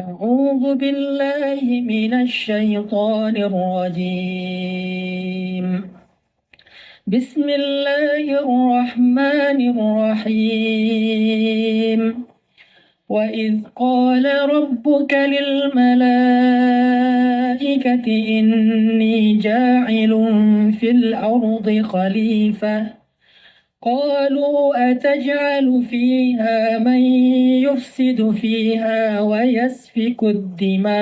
أعوذ بالله من الشيطان الرجيم. بسم الله الرحمن الرحيم. وإذ قال ربك للملائكة إني جاعل في الأرض خليفة قالوا أتجعل فيها من يفسد فيها ويسفك الدماء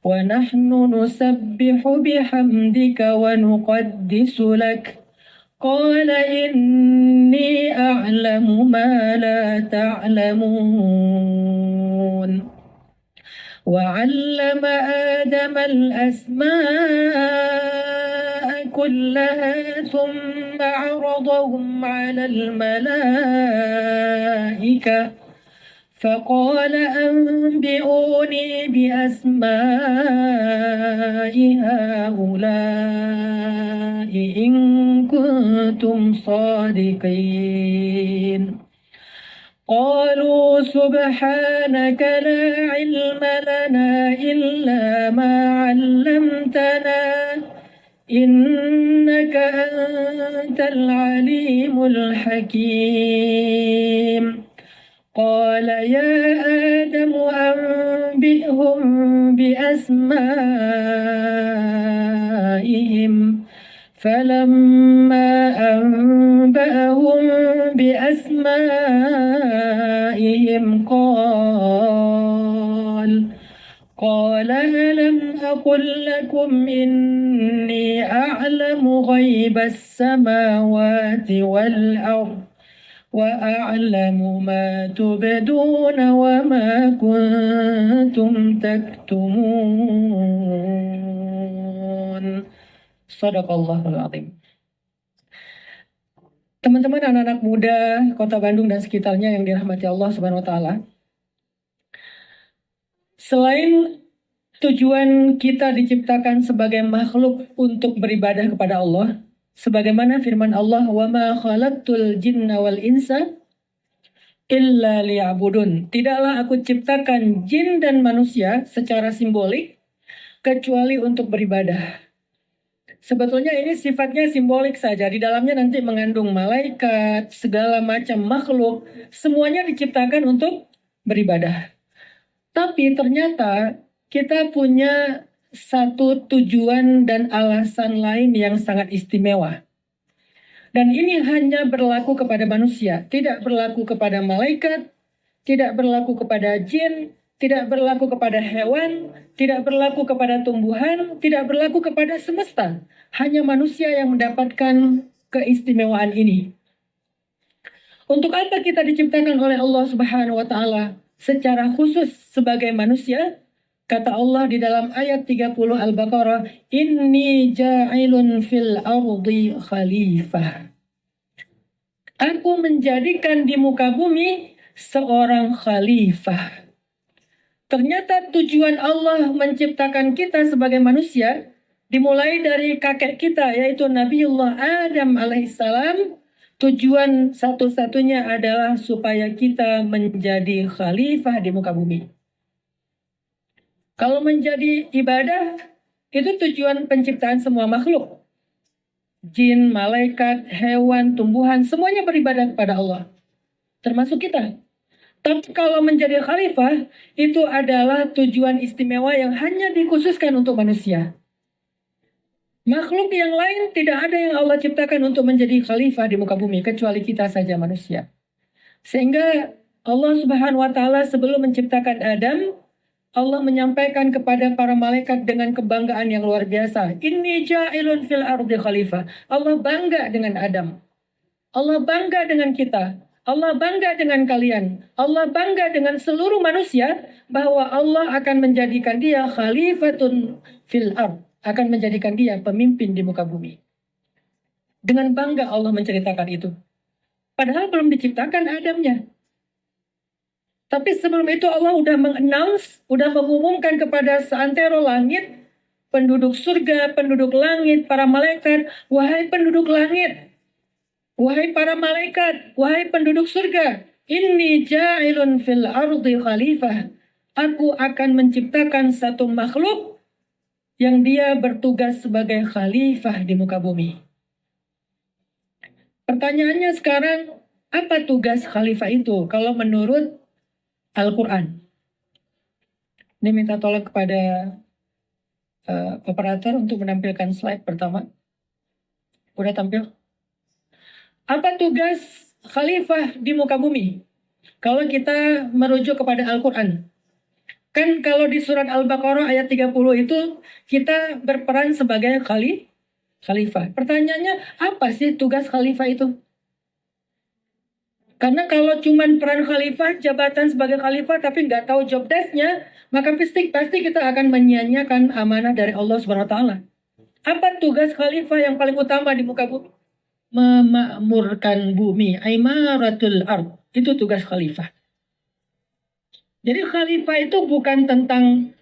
ونحن نسبح بحمدك ونقدس لك قال إني أعلم ما لا تعلمون وعلم آدم الأسماء كلها ثم عرضهم على الملائكة فقال أنبئوني بأسماء هؤلاء إن كنتم صادقين قالوا سبحانك لا علم لنا إلا ما علمتنا إنك أنت العليم الحكيم قال يا آدم أنبئهم بأسمائهم فلما أنبأهم بأسمائهم قال ألم أقل لكم إني أعلم غيب السماوات والأرض وأعلم ما تبدون وما كنتم تكتمون. Shadaqallahul Azim. Teman-teman anak-anak muda Kota Bandung dan sekitarnya yang dirahmati Allah Subhanahu wa taala. Selain tujuan kita diciptakan sebagai makhluk untuk beribadah kepada Allah, sebagaimana firman Allah, "Wa ma khalaqtul jinna wal insa illa liya'budun." Tidaklah aku ciptakan jin dan manusia secara simbolik kecuali untuk beribadah. Sebetulnya ini sifatnya simbolik saja. Di dalamnya nanti mengandung malaikat, segala macam makhluk, semuanya diciptakan untuk beribadah. Tapi ternyata kita punya satu tujuan dan alasan lain yang sangat istimewa. Dan ini hanya berlaku kepada manusia, tidak berlaku kepada malaikat, tidak berlaku kepada jin, tidak berlaku kepada hewan, tidak berlaku kepada tumbuhan, tidak berlaku kepada semesta. Hanya manusia yang mendapatkan keistimewaan ini. Untuk apa kita diciptakan oleh Allah Subhanahu wa taala secara khusus sebagai manusia? Kata Allah di dalam ayat 30 Al-Baqarah, "Inni ja'ilun fil ardi khalifah." Aku menjadikan di muka bumi seorang khalifah. Ternyata tujuan Allah menciptakan kita sebagai manusia dimulai dari kakek kita yaitu Nabiullah Adam alaihissalam. Tujuan satu-satunya adalah supaya kita menjadi khalifah di muka bumi. Kalau menjadi ibadah, itu tujuan penciptaan semua makhluk. Jin, malaikat, hewan, tumbuhan, semuanya beribadah kepada Allah. Termasuk kita. Tapi kalau menjadi khalifah, itu adalah tujuan istimewa yang hanya dikhususkan untuk manusia. Makhluk yang lain tidak ada yang Allah ciptakan untuk menjadi khalifah di muka bumi, kecuali kita saja manusia. Sehingga Allah Subhanahu wa taala sebelum menciptakan Adam, Allah menyampaikan kepada para malaikat dengan kebanggaan yang luar biasa. Inni ja'ilun fil ardi khalifah. Allah bangga dengan Adam. Allah bangga dengan kita. Allah bangga dengan kalian. Allah bangga dengan seluruh manusia bahwa Allah akan menjadikan dia khalifatun fil ard. Akan menjadikan dia pemimpin di muka bumi. Dengan bangga Allah menceritakan itu. Padahal belum diciptakan Adamnya. Tapi sebelum itu Allah udah mengannounce, udah mengumumkan kepada seantero langit, penduduk surga, penduduk langit, para malaikat, wahai penduduk langit, wahai para malaikat, wahai penduduk surga, Inni ja'ilun fil ardi khalifah. Aku akan menciptakan satu makhluk yang dia bertugas sebagai khalifah di muka bumi. Pertanyaannya sekarang, apa tugas khalifah itu kalau menurut Al-Quran? Ini minta tolong kepada operator untuk menampilkan slide pertama. Udah tampil? Apa tugas khalifah di muka bumi? Kalau kita merujuk kepada Al-Quran. Kan kalau di surat Al-Baqarah ayat 30 itu kita berperan sebagai khalifah. Pertanyaannya, apa sih tugas khalifah itu? Karena kalau cuman peran khalifah, jabatan sebagai khalifah tapi nggak tahu job desk-nya, maka pasti kita akan menyia-nyiakan amanah dari Allah Subhanahu wa taala. Apa tugas khalifah yang paling utama di muka bumi? Memakmurkan bumi, aimaratul ard. Itu tugas khalifah. Jadi khalifah itu bukan tentang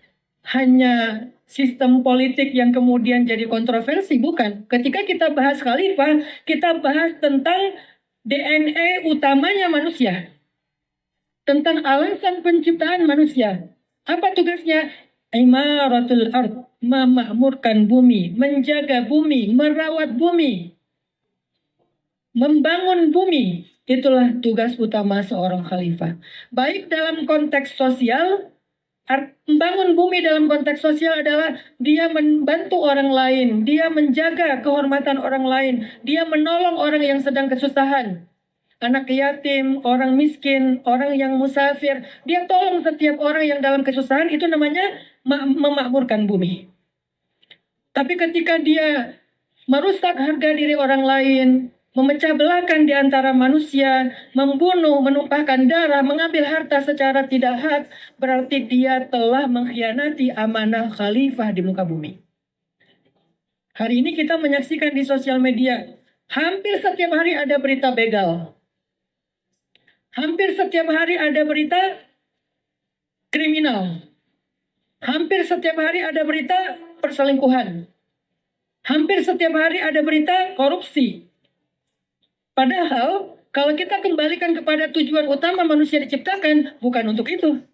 hanya sistem politik yang kemudian jadi kontroversi, bukan. Ketika kita bahas khalifah, kita bahas tentang DNA utamanya manusia. Tentang alasan penciptaan manusia. Apa tugasnya? Imaratul ard, memakmurkan bumi, menjaga bumi, merawat bumi, membangun bumi. Itulah tugas utama seorang khalifah. Baik dalam konteks sosial, membangun bumi dalam konteks sosial adalah dia membantu orang lain, dia menjaga kehormatan orang lain, dia menolong orang yang sedang kesusahan. Anak yatim, orang miskin, orang yang musafir, dia tolong setiap orang yang dalam kesusahan, itu namanya memakmurkan bumi. Tapi ketika dia merusak harga diri orang lain, memecah belahkan di antara manusia, membunuh, menumpahkan darah, mengambil harta secara tidak hak, berarti dia telah mengkhianati amanah khalifah di muka bumi. Hari ini kita menyaksikan di sosial media, hampir setiap hari ada berita begal. Hampir setiap hari ada berita kriminal. Hampir setiap hari ada berita perselingkuhan. Hampir setiap hari ada berita korupsi. Padahal kalau kita kembalikan kepada tujuan utama manusia diciptakan, bukan untuk itu.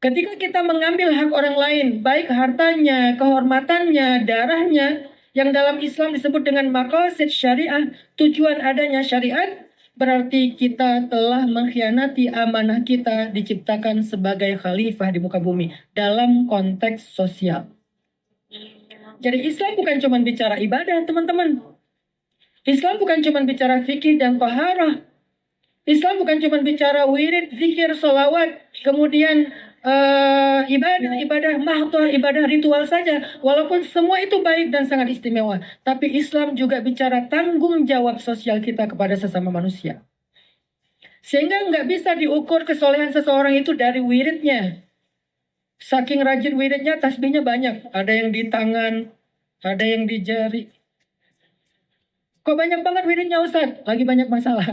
Ketika kita mengambil hak orang lain, baik hartanya, kehormatannya, darahnya, yang dalam Islam disebut dengan maqasid syariah, tujuan adanya syariat, berarti kita telah mengkhianati amanah kita diciptakan sebagai khalifah di muka bumi dalam konteks sosial. Jadi Islam bukan cuma bicara ibadah, teman-teman. Islam bukan cuma bicara fikih dan taharah. Islam bukan cuma bicara wirid, zikir, sholawat, kemudian ibadah mahdoh, ibadah ritual saja. Walaupun semua itu baik dan sangat istimewa. Tapi Islam juga bicara tanggung jawab sosial kita kepada sesama manusia. Sehingga nggak bisa diukur kesolehan seseorang itu dari wiridnya. Saking rajin wiridnya, tasbihnya banyak. Ada yang di tangan, ada yang di jari. Kok banyak banget wiridnya Ustaz? Lagi banyak masalah.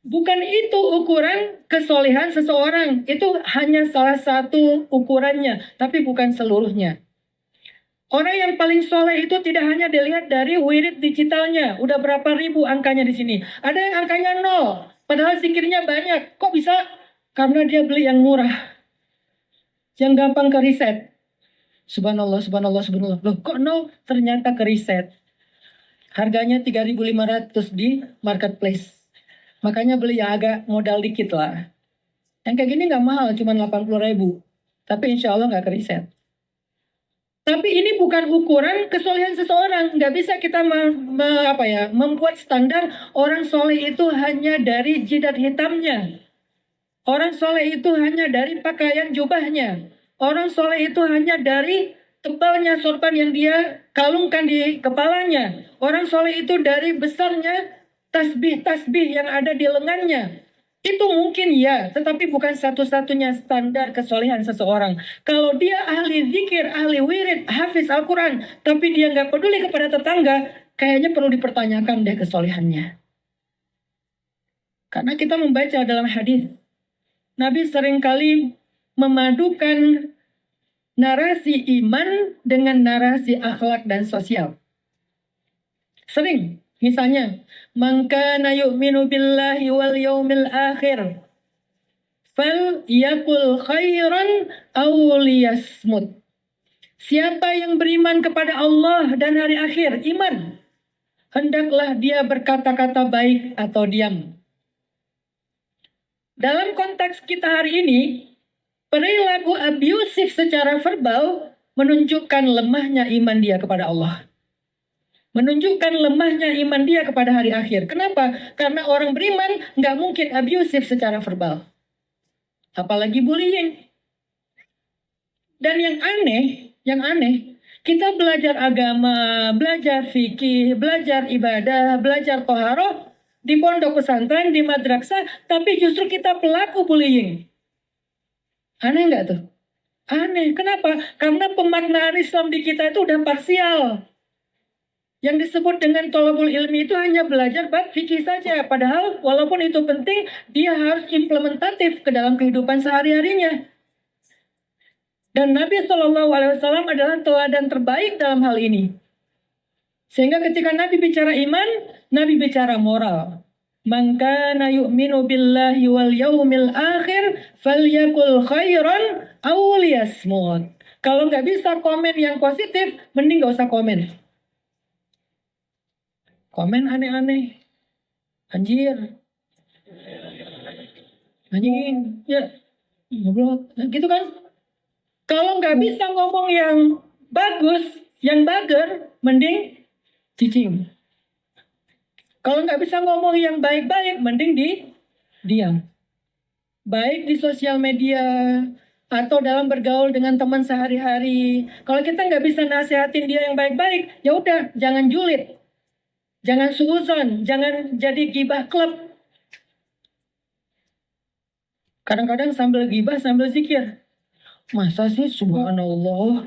Bukan itu ukuran kesolehan seseorang. Itu hanya salah satu ukurannya, tapi bukan seluruhnya. Orang yang paling soleh itu tidak hanya dilihat dari wirid digitalnya. Udah berapa ribu angkanya di sini. Ada yang angkanya 0. Padahal zikirnya banyak. Kok bisa? Karena dia beli yang murah. Yang gampang ke riset. Subhanallah, subhanallah, subhanallah. Loh kok 0? Ternyata ke riset. Harganya 3.500 di marketplace. Makanya beli yang agak modal dikit lah. Yang kayak gini nggak mahal, cuma 80.000. Tapi insya Allah nggak keriset. Tapi ini bukan ukuran kesolehan seseorang. Nggak bisa kita membuat standar orang soleh itu hanya dari jidat hitamnya. Orang soleh itu hanya dari pakaian jubahnya. Orang soleh itu hanya dari tebalnya sorban yang dia kalungkan di kepalanya. Orang soleh itu dari besarnya tasbih-tasbih yang ada di lengannya. Itu mungkin ya, tetapi bukan satu-satunya standar kesolehan seseorang. Kalau dia ahli zikir, ahli wirid, hafiz Al-Quran, tapi dia nggak peduli kepada tetangga, kayaknya perlu dipertanyakan deh kesolehannya. Karena kita membaca dalam hadis, Nabi seringkali memadukan narasi iman dengan narasi akhlak dan sosial. Sering. Misalnya, "Man kana yu'minu billahi wal yaumil akhir fal yakul khairan aw liyasmut." Siapa yang beriman kepada Allah dan hari akhir, iman, hendaklah dia berkata-kata baik atau diam. Dalam konteks kita hari ini, perilaku abusif secara verbal menunjukkan lemahnya iman dia kepada Allah. Menunjukkan lemahnya iman dia kepada hari akhir. Kenapa? Karena orang beriman nggak mungkin abusif secara verbal. Apalagi bullying. Dan yang aneh, kita belajar agama, belajar fikih, belajar ibadah, belajar toharoh di pondok pesantren, di madrasah, tapi justru kita pelaku bullying. Aneh nggak tuh? Aneh. Kenapa? Karena pemaknaan Islam di kita itu udah parsial. Yang disebut dengan thalabul ilmi itu hanya belajar bab fikih saja. Padahal walaupun itu penting, dia harus implementatif ke dalam kehidupan sehari-harinya. Dan Nabi Shallallahu Alaihi Wasallam adalah teladan terbaik dalam hal ini. Sehingga ketika Nabi bicara iman, Nabi bicara moral. "Man kana yu'minu billahi wal yaumil akhir falyakul khairan aw liyasmut." Kalau nggak bisa komen yang positif, mending nggak usah komen. Komen aneh-aneh. Anjir. Anjing. Ya. Goblok. Gitu kan? Kalau nggak bisa ngomong yang bagus, yang bager, mending cicing. Kalau nggak bisa ngomong yang baik-baik, mending diam. Baik di sosial media atau dalam bergaul dengan teman sehari-hari. Kalau kita nggak bisa nasihatin dia yang baik-baik, ya udah, jangan julid, jangan suuzon, jangan jadi gibah klub. Kadang-kadang sambil gibah sambil zikir. Masa sih, subhanallah,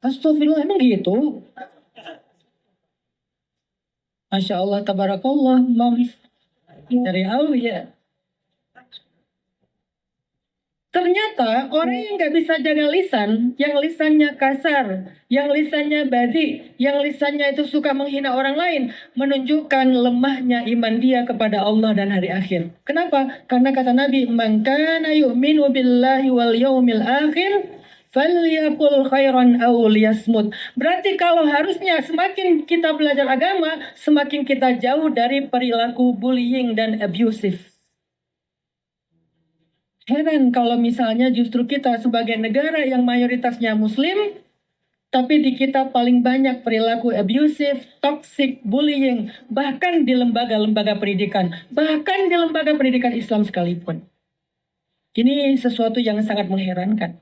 astagfirullah, emang gitu? Masya Allah, tabarakallah, mams dari Aulia. Ternyata orang yang nggak bisa jaga lisan, yang lisannya kasar, yang lisannya badi, yang lisannya itu suka menghina orang lain, menunjukkan lemahnya iman dia kepada Allah dan hari akhir. Kenapa? Karena kata Nabi, "Man kana yu'minu billahi wal yaumil akhir falyakul khairan aw liyasmut." Berarti kalau harusnya semakin kita belajar agama, semakin kita jauh dari perilaku bullying dan abusive. Heran kalau misalnya justru kita sebagai negara yang mayoritasnya Muslim, tapi di kita paling banyak perilaku abusive, toxic, bullying, bahkan di lembaga-lembaga pendidikan, bahkan di lembaga pendidikan Islam sekalipun. Ini sesuatu yang sangat mengherankan.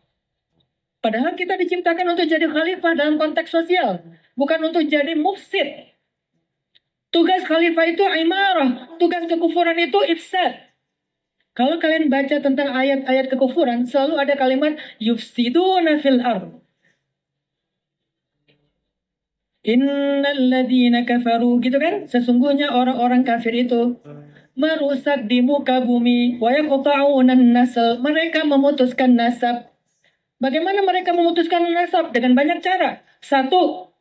Padahal kita diciptakan untuk jadi khalifah dalam konteks sosial, bukan untuk jadi mufsid. Tugas khalifah itu imarah, tugas kekufuran itu ifsad. Kalau kalian baca tentang ayat-ayat kekufuran, selalu ada kalimat yufsiduna fil ard. Innal ladzina kafaru, gitu kan? Sesungguhnya orang-orang kafir itu merusak di muka bumi, wa yaqta'una nasl. Mereka memutuskan nasab. Bagaimana mereka memutuskan nasab? Dengan banyak cara. Satu,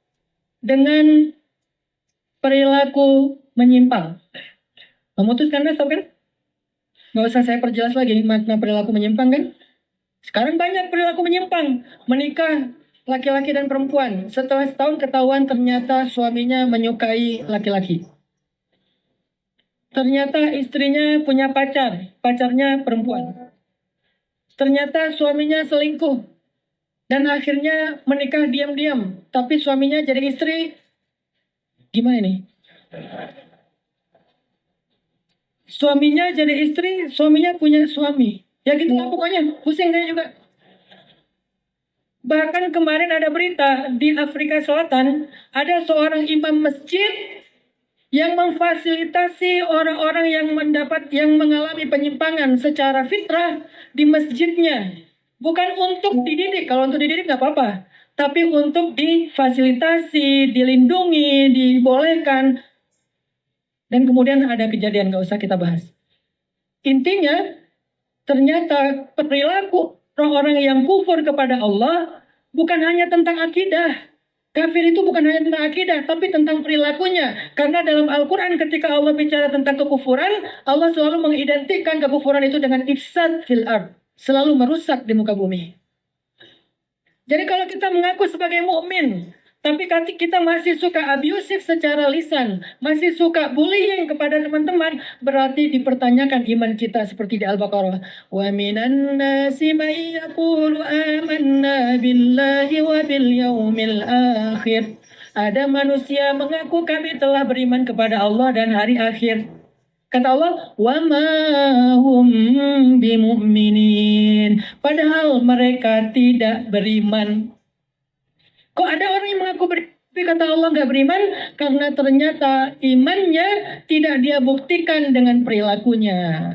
dengan perilaku menyimpang. Memutuskan nasab kan? Nggak usah saya perjelas lagi makna perilaku menyimpang kan? Sekarang banyak perilaku menyimpang. Menikah laki-laki dan perempuan. Setelah setahun ketahuan ternyata suaminya menyukai laki-laki. Ternyata istrinya punya pacar. Pacarnya perempuan. Ternyata suaminya selingkuh. Dan akhirnya menikah diam-diam. Tapi suaminya jadi istri. Gimana nih? Suaminya jadi istri, suaminya punya suami. Ya gitu lah pokoknya, pusing saya juga. Bahkan kemarin ada berita di Afrika Selatan, ada seorang imam masjid yang memfasilitasi orang-orang yang mengalami penyimpangan secara fitrah di masjidnya. Bukan untuk dididik, kalau untuk dididik nggak apa-apa. Tapi untuk difasilitasi, dilindungi, dibolehkan. Dan kemudian ada kejadian, nggak usah kita bahas. Intinya, ternyata perilaku orang-orang yang kufur kepada Allah bukan hanya tentang akidah. Kafir itu bukan hanya tentang akidah, tapi tentang perilakunya. Karena dalam Al-Quran ketika Allah bicara tentang kekufuran, Allah selalu mengidentikan kekufuran itu dengan ifsad fil ard. Selalu merusak di muka bumi. Jadi kalau kita mengaku sebagai mukmin, tapi kita masih suka abusif secara lisan, masih suka bullying kepada teman-teman, berarti dipertanyakan iman kita seperti di Al-Baqarah. Wa minan nasi may yaqulu amanna billahi wa bil yaumil akhir. Ada manusia mengaku kami telah beriman kepada Allah dan hari akhir. Kata Allah, wa ma hum bimu'minin. Padahal mereka tidak beriman. Kok ada orang yang mengaku beriman, kata Allah nggak beriman? Karena ternyata imannya tidak dia buktikan dengan perilakunya.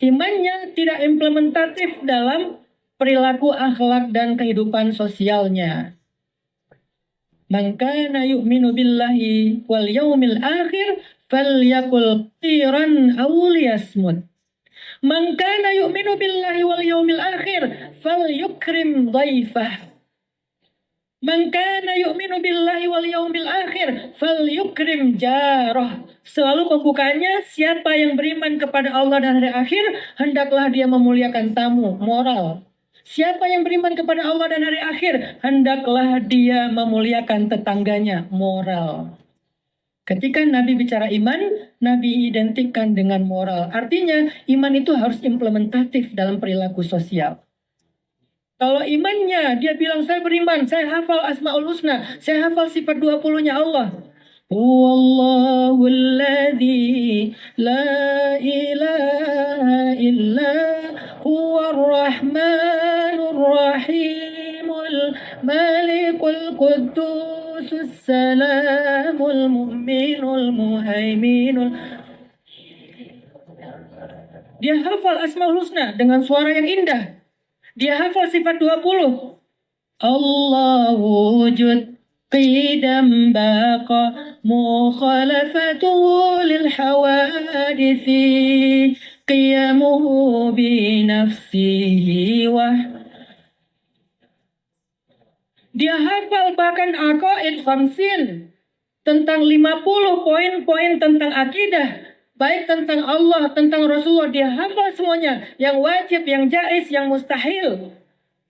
Imannya tidak implementatif dalam perilaku, akhlak, dan kehidupan sosialnya. Man kana yu'minu billahi wal yaumil akhir falyakul khairan aw liyasmut. Man kana yu'minu billahi wal yaumil akhir falyukrim dhaifah. Man kana yu'minu billahi wal yaumil akhir falyukrim jarah. Selalu pembukaannya, siapa yang beriman kepada Allah dan hari akhir, hendaklah dia memuliakan tamu, moral. Siapa yang beriman kepada Allah dan hari akhir, hendaklah dia memuliakan tetangganya, moral. Ketika Nabi bicara iman, Nabi identikkan dengan moral. Artinya, iman itu harus implementatif dalam perilaku sosial. Kalau imannya, dia bilang saya beriman, saya hafal Asmaul Husna, saya hafal sifat 20-nya Allah. Huwallahul ladzi la ilaha illa huwar rahmanur rahimul malikul quddusus salamul mu'minul muhaiminul. Dia hafal Asmaul Husna dengan suara yang indah. Dia hafal sifat 20. Allahu wujud qidam baqa mukhalafatuhu lil hawadithi qiyamuhu bi nafsihi wah. Dia hafal bahkan aqaid khamsin, tentang 50 poin-poin tentang akidah, baik tentang Allah, tentang Rasulullah, dia hafal semuanya, yang wajib, yang jaiz, yang mustahil.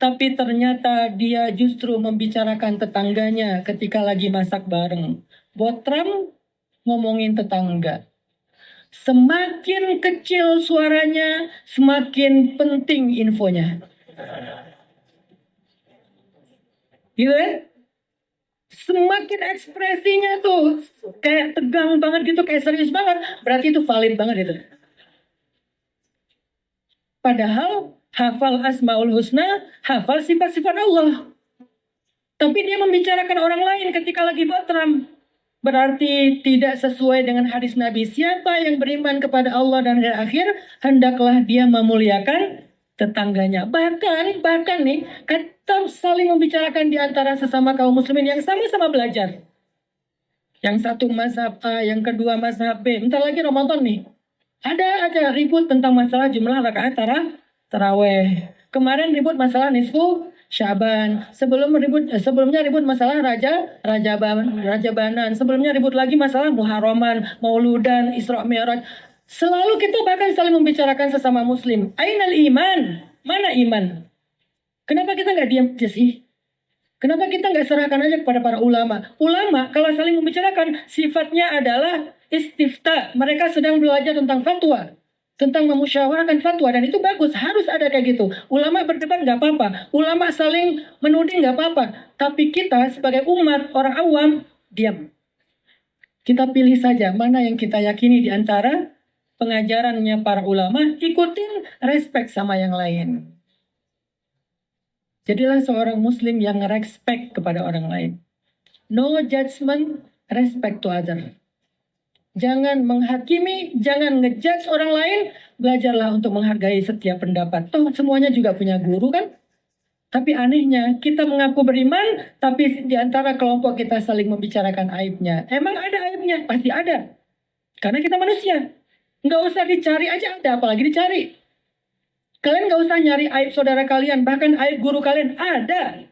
Tapi ternyata dia justru membicarakan tetangganya ketika lagi masak bareng. Botram ngomongin tetangga. Semakin kecil suaranya, semakin penting infonya. Gitu ya? Semakin ekspresinya tuh kayak tegang banget gitu, kayak serius banget, berarti itu valid banget itu. Padahal hafal Asmaul Husna, hafal sifat-sifat Allah. Tapi dia membicarakan orang lain ketika lagi botram. Berarti tidak sesuai dengan hadis Nabi. Siapa yang beriman kepada Allah dan hari akhir, hendaklah dia memuliakan tetangganya. Bahkan nih, kita saling membicarakan di antara sesama kaum muslimin yang sama-sama belajar. Yang satu mazhab A, yang kedua mazhab B. Bentar lagi Ramadan nih. Ada aja ribut tentang masalah jumlah rakaat taraweh. Kemarin ribut masalah nisfu Syaban. Sebelumnya ribut masalah Rajabanan. Sebelumnya ribut lagi masalah Muharraman, Mauludan, Isra Mi'raj. Selalu kita bahkan saling membicarakan sesama muslim. Ainal iman? Mana iman? Kenapa kita nggak diam aja sih? Kenapa kita nggak serahkan aja kepada para ulama? Ulama kalau saling membicarakan sifatnya adalah istifta. Mereka sedang belajar tentang fatwa, tentang memusyawarahkan fatwa, dan itu bagus, harus ada kayak gitu. Ulama berdebat nggak apa-apa, ulama saling menuding nggak apa-apa. Tapi kita sebagai umat orang awam diam. Kita pilih saja mana yang kita yakini di antara pengajarannya para ulama, ikutin, respect sama yang lain. Jadilah seorang muslim yang respect kepada orang lain. No judgment, respect to other. Jangan menghakimi, jangan ngejudge orang lain, belajarlah untuk menghargai setiap pendapat. Toh semuanya juga punya guru kan? Tapi anehnya, kita mengaku beriman, tapi di antara kelompok kita saling membicarakan aibnya. Emang ada aibnya? Pasti ada. Karena kita manusia. Nggak usah dicari aja ada, apalagi dicari. Kalian nggak usah nyari aib saudara kalian, bahkan aib guru kalian ada.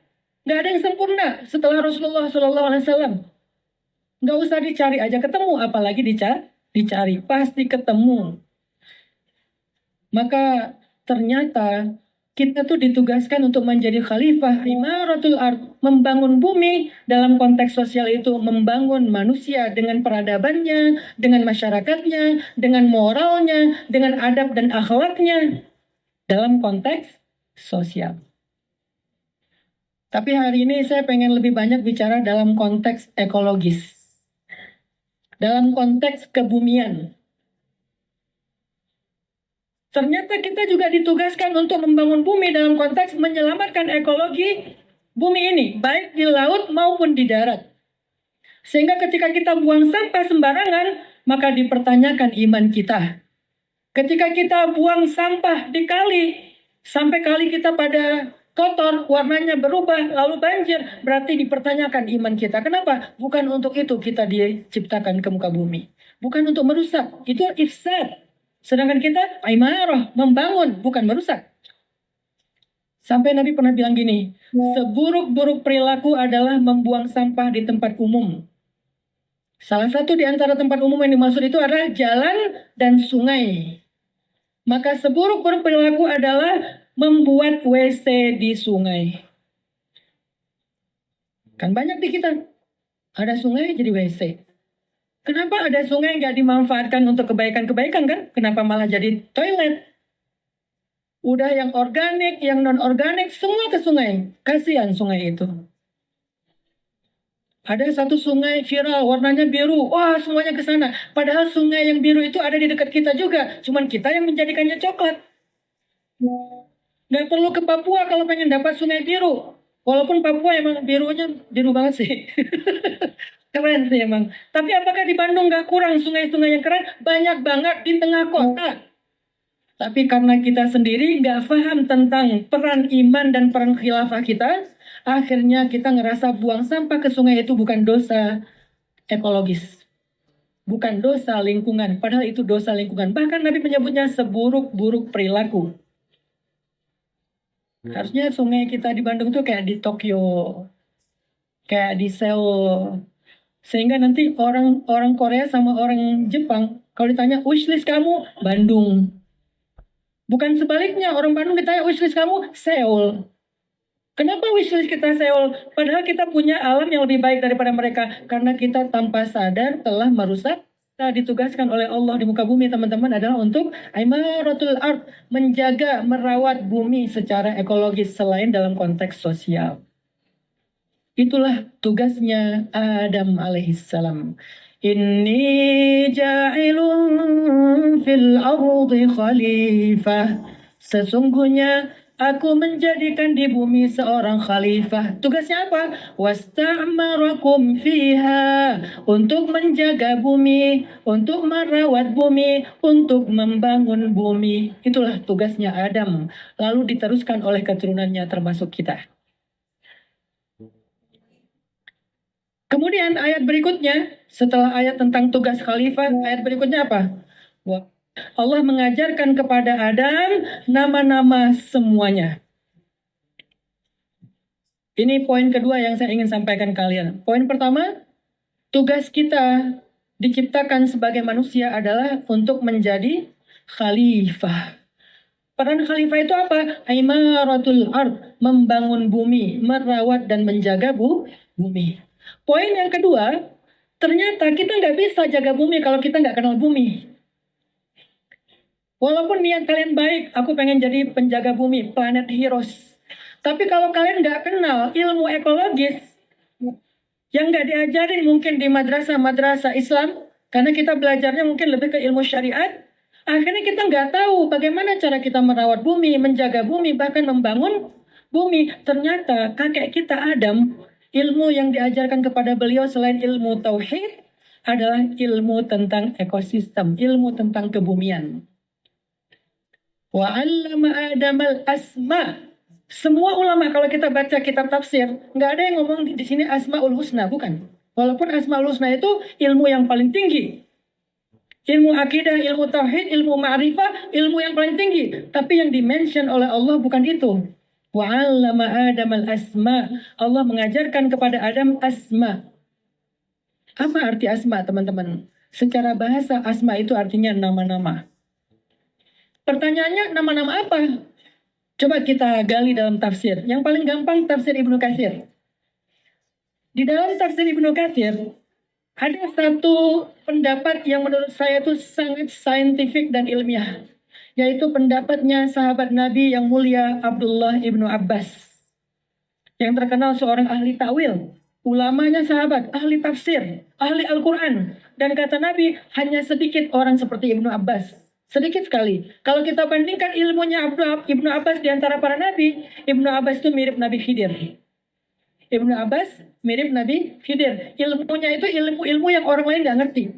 Nggak ada yang sempurna setelah Rasulullah SAW. Nggak usah dicari aja ketemu, apalagi dicari. Pasti ketemu. Maka ternyata kita tuh ditugaskan untuk menjadi khalifah imaratul ard, membangun bumi. Dalam konteks sosial itu membangun manusia dengan peradabannya, dengan masyarakatnya, dengan moralnya, dengan adab dan akhlaknya dalam konteks sosial. Tapi hari ini saya pengen lebih banyak bicara dalam konteks ekologis, dalam konteks kebumian. Ternyata kita juga ditugaskan untuk membangun bumi dalam konteks menyelamatkan ekologi bumi ini, baik di laut maupun di darat. Sehingga ketika kita buang sampah sembarangan, maka dipertanyakan iman kita. Ketika kita buang sampah di kali, sampai kali kita pada kotor, warnanya berubah, lalu banjir, berarti dipertanyakan iman kita. Kenapa? Bukan untuk itu kita diciptakan ke muka bumi. Bukan untuk merusak, itu ifsad. Sedangkan kita imarah, membangun, bukan merusak. Sampai Nabi pernah bilang gini, seburuk-buruk perilaku adalah membuang sampah di tempat umum. Salah satu di antara tempat umum yang dimaksud itu adalah jalan dan sungai. Maka seburuk-buruk perilaku adalah membuat WC di sungai. Kan banyak di kita, ada sungai jadi WC. Kenapa ada sungai nggak dimanfaatkan untuk kebaikan-kebaikan kan? Kenapa malah jadi toilet? Udah yang organik, yang non-organik, semua ke sungai. Kasihan sungai itu. Ada satu sungai viral, warnanya biru. Wah, semuanya ke sana. Padahal sungai yang biru itu ada di dekat kita juga. Cuman kita yang menjadikannya coklat. Nggak perlu ke Papua kalau pengen dapat sungai biru. Walaupun Papua emang birunya biru banget sih. Keren sih emang. Tapi apakah di Bandung nggak kurang sungai-sungai yang keren? Banyak banget di tengah kota. Tapi karena kita sendiri nggak paham tentang peran iman dan peran khilafah kita, akhirnya kita ngerasa buang sampah ke sungai itu bukan dosa ekologis. Bukan dosa lingkungan, padahal itu dosa lingkungan. Bahkan Nabi menyebutnya seburuk-buruk perilaku. Harusnya sungai kita di Bandung tuh kayak di Tokyo, kayak di Seoul. Sehingga nanti orang Korea sama orang Jepang, kalau ditanya wishlist kamu, Bandung. Bukan sebaliknya, orang Bandung ditanya wishlist kamu, Seoul. Kenapa wishlist kita Seoul? Padahal kita punya alam yang lebih baik daripada mereka. Karena kita tanpa sadar telah merusak. Kita ditugaskan oleh Allah di muka bumi, teman-teman, adalah untuk imaratul ard, menjaga, merawat bumi secara ekologis selain dalam konteks sosial. Itulah tugasnya Adam alaihissalam. Inni ja'ilun fil ardi khalifah. Sesungguhnya aku menjadikan di bumi seorang khalifah. Tugasnya apa? Wasta'marakum fiha. Untuk menjaga bumi, untuk merawat bumi, untuk membangun bumi. Itulah tugasnya Adam. Lalu diteruskan oleh keturunannya termasuk kita. Kemudian ayat berikutnya, setelah ayat tentang tugas khalifah, ayat berikutnya apa? Allah mengajarkan kepada Adam nama-nama semuanya. Ini poin kedua yang saya ingin sampaikan kalian. Poin pertama, tugas kita diciptakan sebagai manusia adalah untuk menjadi khalifah. Peran khalifah itu apa? Imaratul ard, membangun bumi, merawat dan menjaga bumi. Poin yang kedua, ternyata kita nggak bisa jaga bumi kalau kita nggak kenal bumi. Walaupun niat kalian baik, aku pengen jadi penjaga bumi, planet heroes. Tapi kalau kalian nggak kenal ilmu ekologis, yang nggak diajarin mungkin di madrasah-madrasah Islam, karena kita belajarnya mungkin lebih ke ilmu syariat, akhirnya kita nggak tahu bagaimana cara kita merawat bumi, menjaga bumi, bahkan membangun bumi. Ternyata kakek kita Adam, ilmu yang diajarkan kepada beliau selain ilmu tauhid adalah ilmu tentang ekosistem, ilmu tentang kebumian. Wa 'allama Adamal asma. Semua ulama kalau kita baca kitab tafsir, nggak ada yang ngomong di sini Asmaul Husna, bukan. Walaupun Asmaul Husna itu ilmu yang paling tinggi. Ilmu akidah, ilmu tauhid, ilmu ma'rifah, ilmu yang paling tinggi. Tapi yang dimention oleh Allah bukan itu. Wa 'allama Adam al-asma. Allah mengajarkan kepada Adam asma. Apa arti asma, teman-teman? Secara bahasa, asma itu artinya nama-nama. Pertanyaannya, nama-nama apa? Coba kita gali dalam tafsir. Yang paling gampang tafsir Ibnu Katsir. Di dalam tafsir Ibnu Katsir, ada satu pendapat yang menurut saya itu sangat saintifik dan ilmiah. Yaitu pendapatnya sahabat Nabi yang mulia Abdullah ibnu Abbas. Yang terkenal seorang ahli takwil. Ulamanya sahabat, ahli tafsir, ahli Al-Quran. Dan kata Nabi, hanya sedikit orang seperti Ibnu Abbas. Sedikit sekali. Kalau kita bandingkan ilmunya Ibnu Abbas di antara para nabi, Ibnu Abbas itu mirip Nabi Khidir. Ibnu Abbas mirip Nabi Khidir. Ilmunya itu ilmu-ilmu yang orang lain nggak ngerti.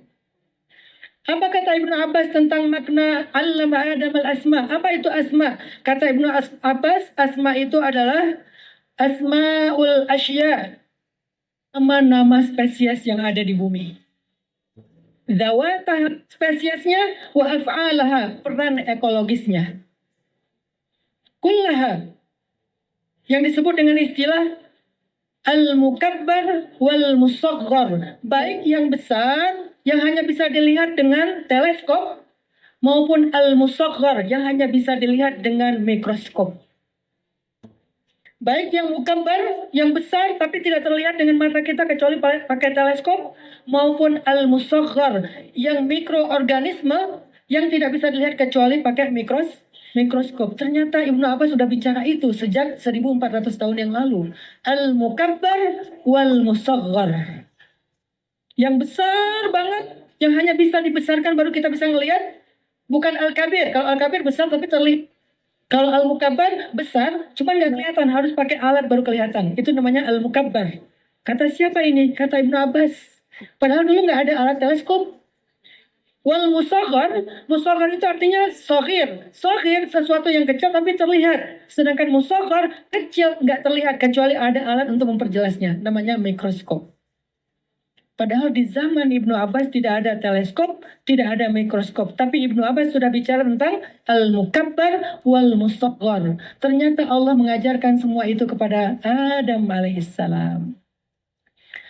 Apa kata Ibnu Abbas tentang makna allama Adam al-asma? Apa itu asma? Kata Ibnu Abbas, asma itu adalah asmaul asya. Nama-nama spesies yang ada di bumi. Zawatah spesiesnya wa af'alaha, peran ekologisnya. Kullaha, yang disebut dengan istilah al-mukabbar wal musaghar, baik yang besar yang hanya bisa dilihat dengan teleskop maupun al-musaghar yang hanya bisa dilihat dengan mikroskop. Baik yang mukabbar, yang besar tapi tidak terlihat dengan mata kita kecuali pakai teleskop, maupun al-musaghar, yang mikroorganisme yang tidak bisa dilihat kecuali pakai mikroskop. Ternyata Ibnu Abbas sudah bicara itu sejak 1400 tahun yang lalu. Al-mukabbar wal musaghar. Yang besar banget, yang hanya bisa dibesarkan baru kita bisa ngelihat, bukan al-kabir. Kalau al-kabir besar tapi terlihat. Kalau al-mukabbar besar, cuma nggak kelihatan, harus pakai alat baru kelihatan. Itu namanya al-mukabbar. Kata siapa ini? Kata Ibnu Abbas. Padahal dulu nggak ada alat teleskop. Wal musaghar, musaghar itu artinya soghir. Soghir sesuatu yang kecil tapi terlihat. Sedangkan musaghar kecil nggak terlihat kecuali ada alat untuk memperjelasnya. Namanya mikroskop. Padahal di zaman Ibnu Abbas tidak ada teleskop, tidak ada mikroskop. Tapi Ibnu Abbas sudah bicara tentang al-mukabbar wal musaghar. Ternyata Allah mengajarkan semua itu kepada Adam alaihissalam.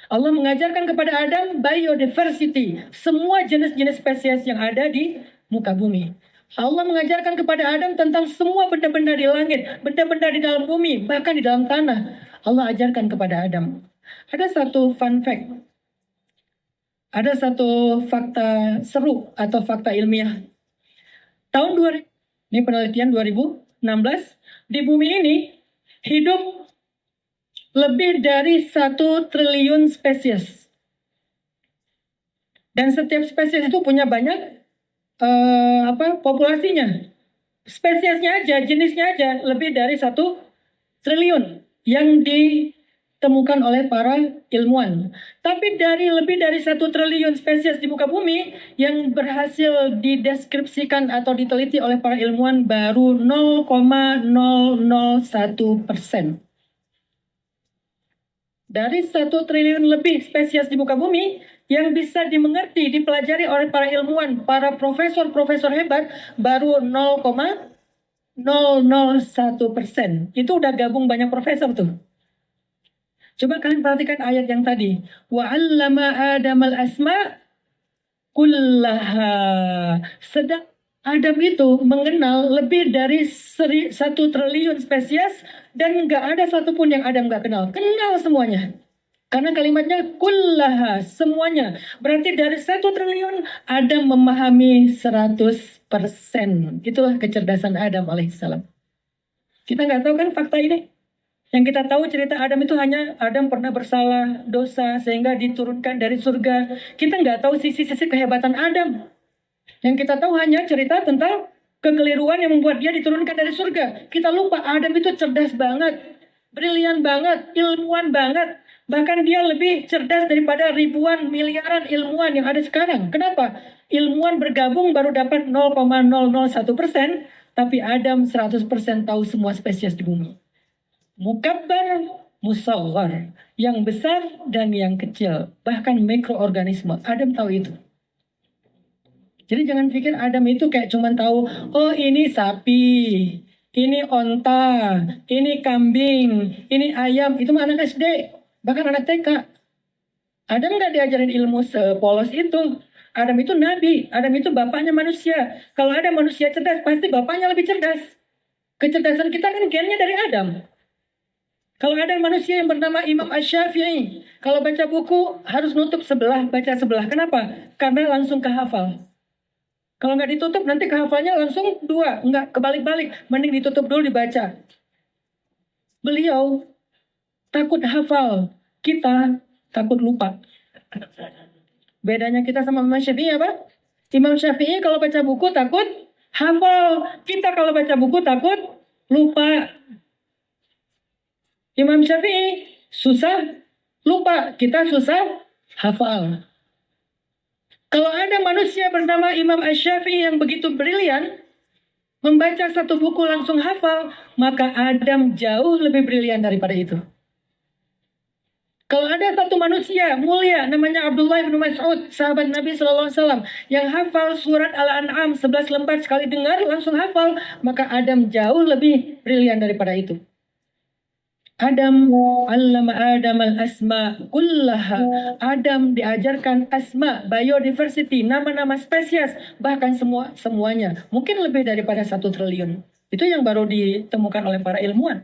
Allah mengajarkan kepada Adam biodiversity. Semua jenis-jenis spesies yang ada di muka bumi. Allah mengajarkan kepada Adam tentang semua benda-benda di langit, benda-benda di dalam bumi, bahkan di dalam tanah. Allah ajarkan kepada Adam. Ada satu fun fact. Ada satu fakta seru atau fakta ilmiah. Tahun 2000, ini penelitian 2016, di bumi ini hidup lebih dari 1 triliun spesies. Dan setiap spesies itu punya banyak populasinya. Spesiesnya aja, jenisnya aja lebih dari 1 triliun yang ditemukan oleh para ilmuwan. Tapi dari lebih dari 1 triliun spesies di muka bumi yang berhasil dideskripsikan atau diteliti oleh para ilmuwan baru 0,001%. Dari 1 triliun lebih spesies di muka bumi yang bisa dimengerti, dipelajari oleh para ilmuwan, para profesor-profesor hebat, baru 0,001%. Itu udah gabung banyak profesor tuh. Coba kalian perhatikan ayat yang tadi. Wa 'allama Adamal asma kullaha. Sedang Adam itu mengenal lebih dari 1 triliun spesies dan nggak ada satupun yang Adam nggak kenal. Kenal semuanya. Karena kalimatnya kullaha, semuanya. Berarti dari 1 triliun Adam memahami 100%. Itulah kecerdasan Adam alaihissalam. Kita nggak tahu kan fakta ini? Yang kita tahu cerita Adam itu hanya Adam pernah bersalah, dosa, sehingga diturunkan dari surga. Kita nggak tahu sisi-sisi kehebatan Adam. Yang kita tahu hanya cerita tentang kekeliruan yang membuat dia diturunkan dari surga. Kita lupa Adam itu cerdas banget, brilian banget, ilmuwan banget. Bahkan dia lebih cerdas daripada ribuan miliaran ilmuwan yang ada sekarang. Kenapa? Ilmuwan bergabung baru dapat 0,001%, tapi Adam 100% tahu semua spesies di bumi. Mukabbar, musaghar, yang besar dan yang kecil, bahkan mikroorganisme. Adam tahu itu. Jadi jangan pikir Adam itu kayak cuman tahu, oh ini sapi, ini onta, ini kambing, ini ayam. Itu mah anak SD, bahkan anak TK. Adam nggak diajarin ilmu sepolos itu. Adam itu nabi, Adam itu bapaknya manusia. Kalau ada manusia cerdas, pasti bapaknya lebih cerdas. Kecerdasan kita kan gennya dari Adam. Kalau ada manusia yang bernama Imam Ash-Syafi'i, kalau baca buku harus nutup sebelah, baca sebelah. Kenapa? Karena langsung kehafal. Kalau nggak ditutup nanti kehafalnya langsung dua, nggak kebalik-balik. Mending ditutup dulu dibaca. Beliau takut hafal, kita takut lupa. Bedanya kita sama Imam Syafi'i apa? Imam Syafi'i kalau baca buku takut hafal. Kita kalau baca buku takut lupa. Imam Syafi'i susah lupa, kita susah hafal. Kalau ada manusia bernama Imam Ash-Syafi'i yang begitu brilian, membaca satu buku langsung hafal, maka Adam jauh lebih brilian daripada itu. Kalau ada satu manusia mulia namanya Abdullah bin Mas'ud, sahabat Nabi SAW, yang hafal surat Al-An'am 11 lembar sekali dengar langsung hafal, maka Adam jauh lebih brilian daripada itu. Adam Adam al-asma kullaha. Adam diajarkan asma, biodiversity, nama-nama spesies, bahkan semuanya. Mungkin lebih daripada 1 triliun. Itu yang baru ditemukan oleh para ilmuwan.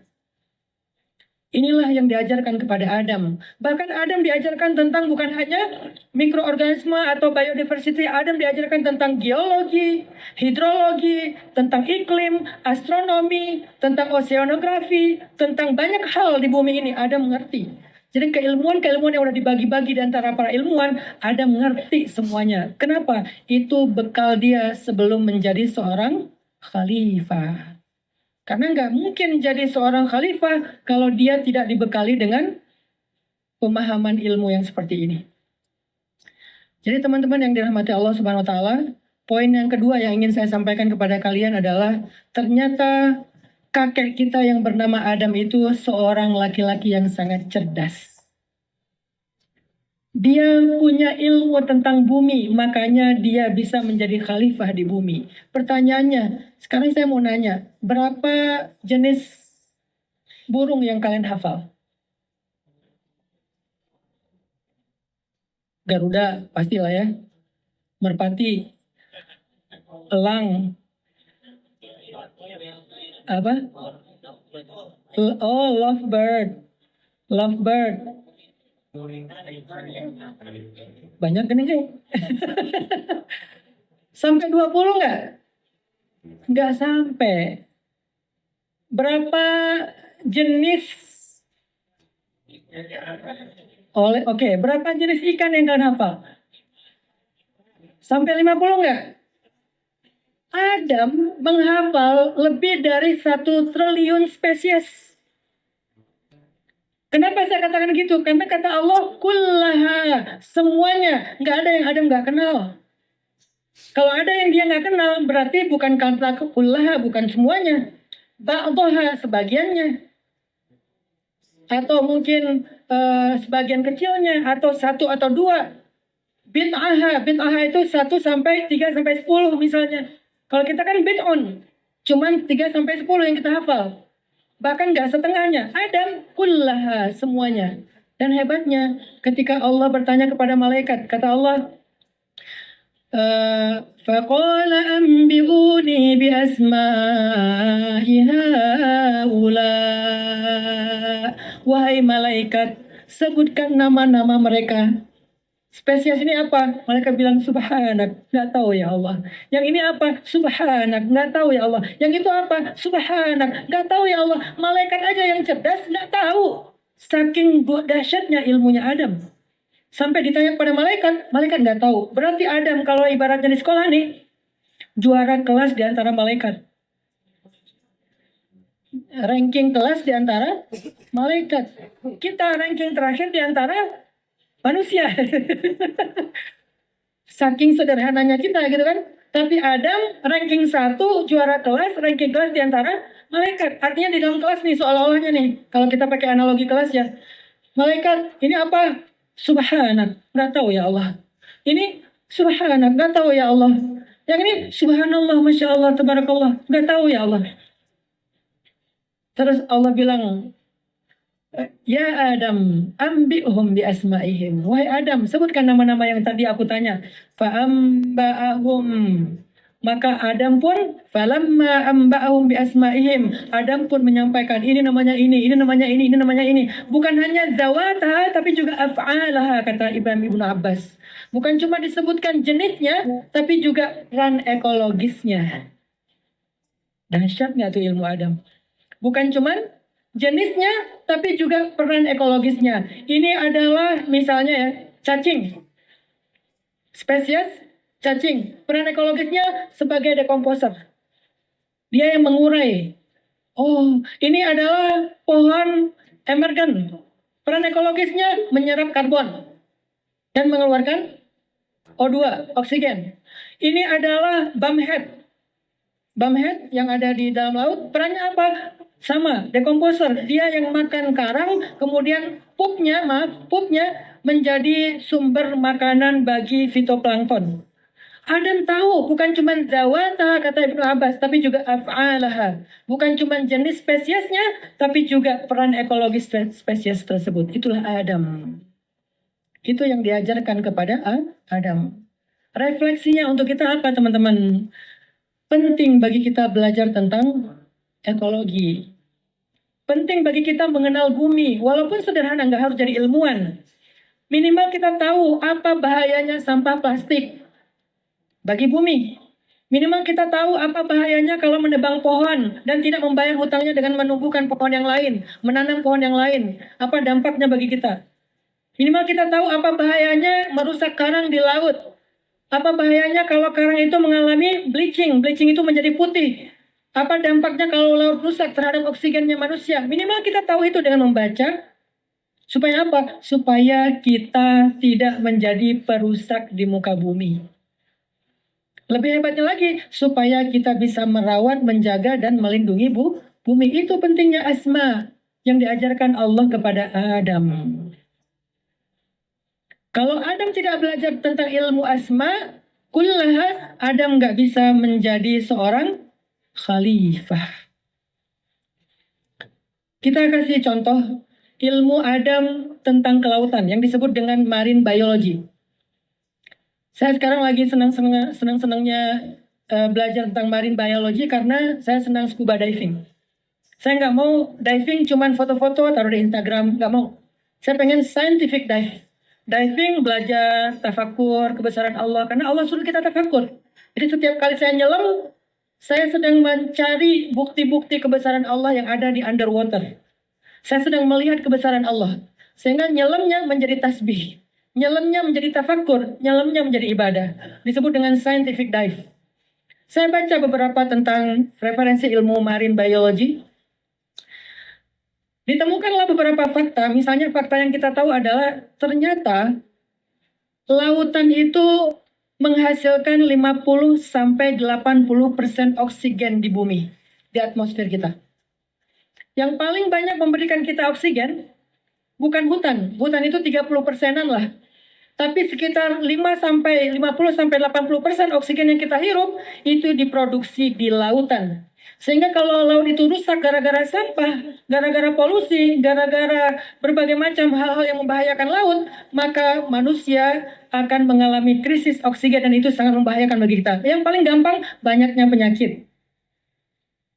Inilah yang diajarkan kepada Adam. Bahkan Adam diajarkan tentang bukan hanya mikroorganisme atau biodiversity. Adam diajarkan tentang geologi, hidrologi, tentang iklim, astronomi, tentang oceanografi, tentang banyak hal di bumi ini. Adam mengerti. Jadi keilmuan-keilmuan yang sudah dibagi-bagi di antara para ilmuwan, Adam mengerti semuanya. Kenapa? Itu bekal dia sebelum menjadi seorang khalifah. Karena nggak mungkin jadi seorang khalifah kalau dia tidak dibekali dengan pemahaman ilmu yang seperti ini. Jadi teman-teman yang dirahmati Allah Subhanahu wa taala, poin yang kedua yang ingin saya sampaikan kepada kalian adalah ternyata kakek kita yang bernama Adam itu seorang laki-laki yang sangat cerdas. Dia punya ilmu tentang bumi, makanya dia bisa menjadi khalifah di bumi. Pertanyaannya, sekarang saya mau nanya, berapa jenis burung yang kalian hafal? Garuda, pastilah ya. Merpati, elang, apa? Oh, lovebird. Lovebird. Banyak kan ini? Sampai 20 nggak? Nggak sampai. Berapa jenis? Oke, berapa jenis ikan yang kalian hafal? Sampai 50 nggak? Adam menghafal lebih dari 1 triliun spesies. Kenapa saya katakan gitu? Karena kata Allah, kullaha, semuanya. Nggak ada yang Adam nggak kenal. Kalau ada yang dia nggak kenal, berarti bukan kata kullaha, bukan semuanya. Ba'daha, sebagiannya. Atau mungkin sebagian kecilnya, atau 1 atau 2. Bid'aha itu 1 sampai 3 sampai 10 misalnya. Kalau kita kan bid'un, cuman 3 sampai 10 yang kita hafal. Bahkan nggak setengahnya. Adam kullaha, semuanya. Dan hebatnya ketika Allah bertanya kepada malaikat, kata Allah, faqala anbi'uni bi asma'i haula. Wahai malaikat, sebutkan nama-nama mereka. Spesies ini apa? Mereka bilang subhanak, nggak tahu ya Allah. Yang ini apa? Subhanak, nggak tahu ya Allah. Yang itu apa? Subhanak, nggak tahu ya Allah. Malaikat aja yang cerdas nggak tahu. Saking dahsyatnya ilmunya Adam. Sampai ditanya kepada malaikat, malaikat nggak tahu. Berarti Adam kalau ibaratnya di sekolah nih, juara kelas di antara malaikat. Ranking kelas di antara malaikat. Kita ranking terakhir di antara manusia. Saking sederhananya kita gitu kan. Tapi Adam ranking 1, juara kelas, ranking kelas di antara malaikat. Artinya di dalam kelas nih seolah-olahnya nih. Kalau kita pakai analogi kelas ya. Malaikat, ini apa? Subhanak, nggak tahu ya Allah. Ini subhanak, nggak tahu ya Allah. Yang ini subhanallah, masya Allah, tabarakallah, nggak tahu ya Allah. Terus Allah bilang, ya Adam, ambi'hum bi asma'ihim. Wahai Adam, sebutkan nama-nama yang tadi aku tanya. Fa'amba'ahum. Maka Adam pun, falamma amba'ahum bi asma'ihim. Adam pun menyampaikan, ini namanya ini namanya ini namanya ini. Bukan hanya zawataha, tapi juga af'alaha, kata Ibnu Abbas. Bukan cuma disebutkan jenisnya, tapi juga peran ekologisnya. Dahsyat nggak tuh ilmu Adam? Bukan cuman jenisnya, tapi juga peran ekologisnya. Ini adalah misalnya ya, cacing. Spesies cacing. Peran ekologisnya sebagai dekomposer. Dia yang mengurai. Oh, ini adalah pohon emergen. Peran ekologisnya menyerap karbon dan mengeluarkan O2, oksigen. Ini adalah bumhead. Bumhead yang ada di dalam laut, perannya apa? Sama, dekomposer. Dia yang makan karang, kemudian pupnya menjadi sumber makanan bagi fitoplankton. Adam tahu, bukan cuma zawata, kata Ibnu Abbas, tapi juga af'alaha. Bukan cuma jenis spesiesnya, tapi juga peran ekologis spesies tersebut. Itulah Adam. Itu yang diajarkan kepada Adam. Refleksinya untuk kita apa, teman-teman? Penting bagi kita belajar tentang ekologi. Penting bagi kita mengenal bumi, walaupun sederhana, nggak harus jadi ilmuwan. Minimal kita tahu apa bahayanya sampah plastik bagi bumi. Minimal kita tahu apa bahayanya kalau menebang pohon dan tidak membayar hutangnya dengan menumbuhkan pohon yang lain, menanam pohon yang lain. Apa dampaknya bagi kita? Minimal kita tahu apa bahayanya merusak karang di laut. Apa bahayanya kalau karang itu mengalami bleaching? Bleaching itu menjadi putih. Apa dampaknya kalau laut rusak terhadap oksigennya manusia? Minimal kita tahu itu dengan membaca. Supaya apa? Supaya kita tidak menjadi perusak di muka bumi. Lebih hebatnya lagi, supaya kita bisa merawat, menjaga, dan melindungi bumi. Itu pentingnya asma yang diajarkan Allah kepada Adam. Kalau Adam tidak belajar tentang ilmu asma, kullaha, Adam nggak bisa menjadi seorang khalifah. Kita kasih contoh ilmu Adam tentang kelautan yang disebut dengan marine biology. Saya sekarang lagi senang-senangnya belajar tentang marine biology karena saya senang scuba diving. Saya nggak mau diving cuman foto-foto taruh di Instagram, nggak mau. Saya pengen scientific dive. Diving belajar tafakur kebesaran Allah karena Allah suruh kita tafakur. Jadi setiap kali saya nyelam, saya sedang mencari bukti-bukti kebesaran Allah yang ada di underwater. Saya sedang melihat kebesaran Allah. Sehingga nyelamnya menjadi tasbih. Nyelamnya menjadi tafakur. Nyelamnya menjadi ibadah. Disebut dengan scientific dive. Saya baca beberapa tentang referensi ilmu marine biology. Ditemukanlah beberapa fakta, misalnya fakta yang kita tahu adalah ternyata lautan itu menghasilkan 50-80% oksigen di bumi, di atmosfer kita. Yang paling banyak memberikan kita oksigen bukan hutan. Hutan itu 30%-an lah. Tapi sekitar 50-80% oksigen yang kita hirup itu diproduksi di lautan. Sehingga kalau laut itu rusak gara-gara sampah, gara-gara polusi, gara-gara berbagai macam hal-hal yang membahayakan laut, maka manusia akan mengalami krisis oksigen dan itu sangat membahayakan bagi kita. Yang paling gampang, banyaknya penyakit.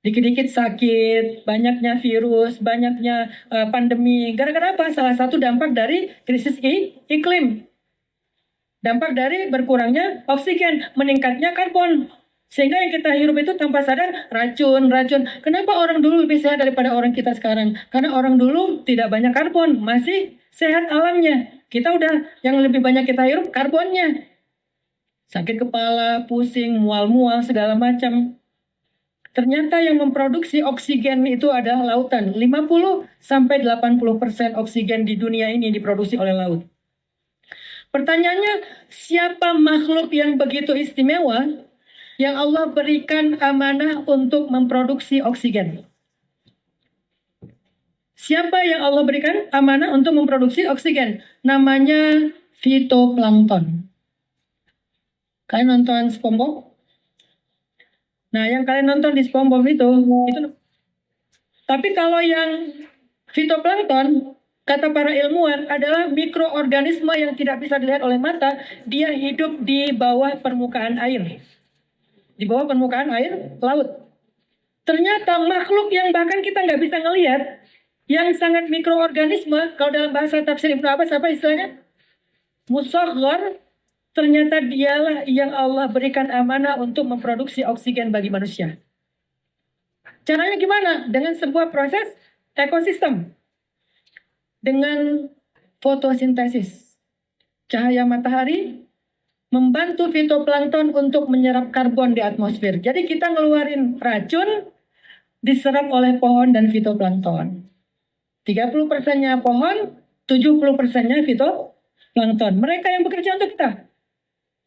Dikit-dikit sakit, banyaknya virus, banyaknya pandemi. Gara-gara apa? Salah satu dampak dari krisis iklim. Dampak dari berkurangnya oksigen, meningkatnya karbon. Sehingga yang kita hirup itu tanpa sadar racun. Kenapa orang dulu lebih sehat daripada orang kita sekarang? Karena orang dulu tidak banyak karbon, masih sehat alamnya. Kita udah yang lebih banyak kita hirup karbonnya. Sakit kepala, pusing, mual-mual, segala macam. Ternyata yang memproduksi oksigen itu adalah lautan. 50-80% oksigen di dunia ini diproduksi oleh laut. Pertanyaannya, siapa makhluk yang begitu istimewa yang Allah berikan amanah untuk memproduksi oksigen? Siapa yang Allah berikan amanah untuk memproduksi oksigen? Namanya fitoplankton. Kalian nonton SpongeBob? Nah, yang kalian nonton di SpongeBob itu Tapi kalau yang fitoplankton, kata para ilmuwan, adalah mikroorganisme yang tidak bisa dilihat oleh mata. Dia hidup di bawah permukaan air. Di bawah permukaan air laut. Ternyata makhluk yang bahkan kita nggak bisa ngelihat, yang sangat mikroorganisme, kalau dalam bahasa tafsir Ibnu Abbas apa istilahnya? Musaghar, ternyata dialah yang Allah berikan amanah untuk memproduksi oksigen bagi manusia. Caranya gimana? Dengan sebuah proses ekosistem. Dengan fotosintesis. Cahaya matahari membantu fitoplankton untuk menyerap karbon di atmosfer. Jadi kita ngeluarin racun, diserap oleh pohon dan fitoplankton. 30%-nya pohon, 70%-nya fitoplankton. Mereka yang bekerja untuk kita.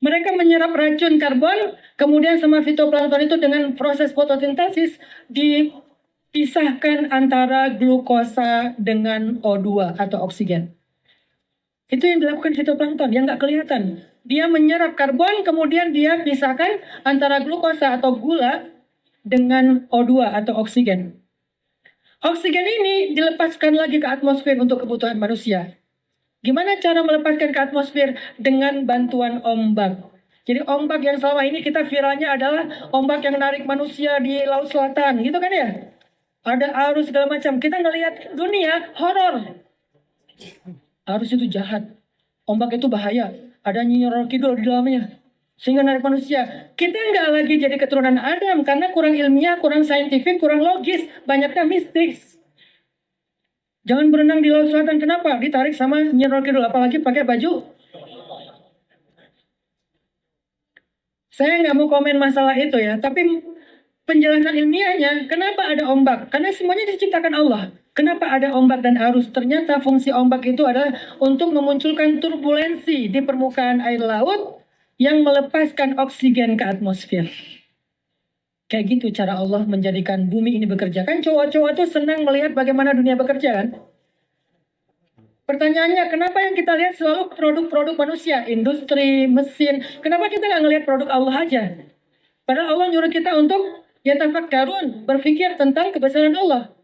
Mereka menyerap racun karbon, kemudian sama fitoplankton itu dengan proses fotosintesis dipisahkan antara glukosa dengan O2 atau oksigen. Itu yang dilakukan fitoplankton, yang nggak kelihatan. Dia menyerap karbon, kemudian dia pisahkan antara glukosa atau gula dengan O2 atau oksigen. Oksigen ini dilepaskan lagi ke atmosfer untuk kebutuhan manusia. Gimana cara melepaskan ke atmosfer? Dengan bantuan ombak. Jadi ombak yang selama ini kita viralnya adalah ombak yang narik manusia di Laut Selatan, gitu kan ya? Ada arus segala macam. Kita ngelihat dunia horor. Arus itu jahat. Ombak itu bahaya. Ada Nyi Roro Kidul di dalamnya. Sehingga narik manusia. Kita nggak lagi jadi keturunan Adam karena kurang ilmiah, kurang saintifik, kurang logis. Banyaknya mistis. Jangan berenang di Laut Selatan. Kenapa? Ditarik sama Nyi Roro Kidul. Apalagi pakai baju. Saya nggak mau komen masalah itu ya. Tapi penjelasan ilmiahnya, kenapa ada ombak? Karena semuanya diciptakan Allah. Kenapa ada ombak dan arus? Ternyata fungsi ombak itu adalah untuk memunculkan turbulensi di permukaan air laut yang melepaskan oksigen ke atmosfer. Kayak gitu cara Allah menjadikan bumi ini bekerja. Kan cowok-cowok tuh senang melihat bagaimana dunia bekerja kan? Pertanyaannya, kenapa yang kita lihat selalu produk-produk manusia, industri, mesin? Kenapa kita nggak ngelihat produk Allah aja? Padahal Allah nyuruh kita untuk yatafakkarun, berpikir tentang kebesaran Allah.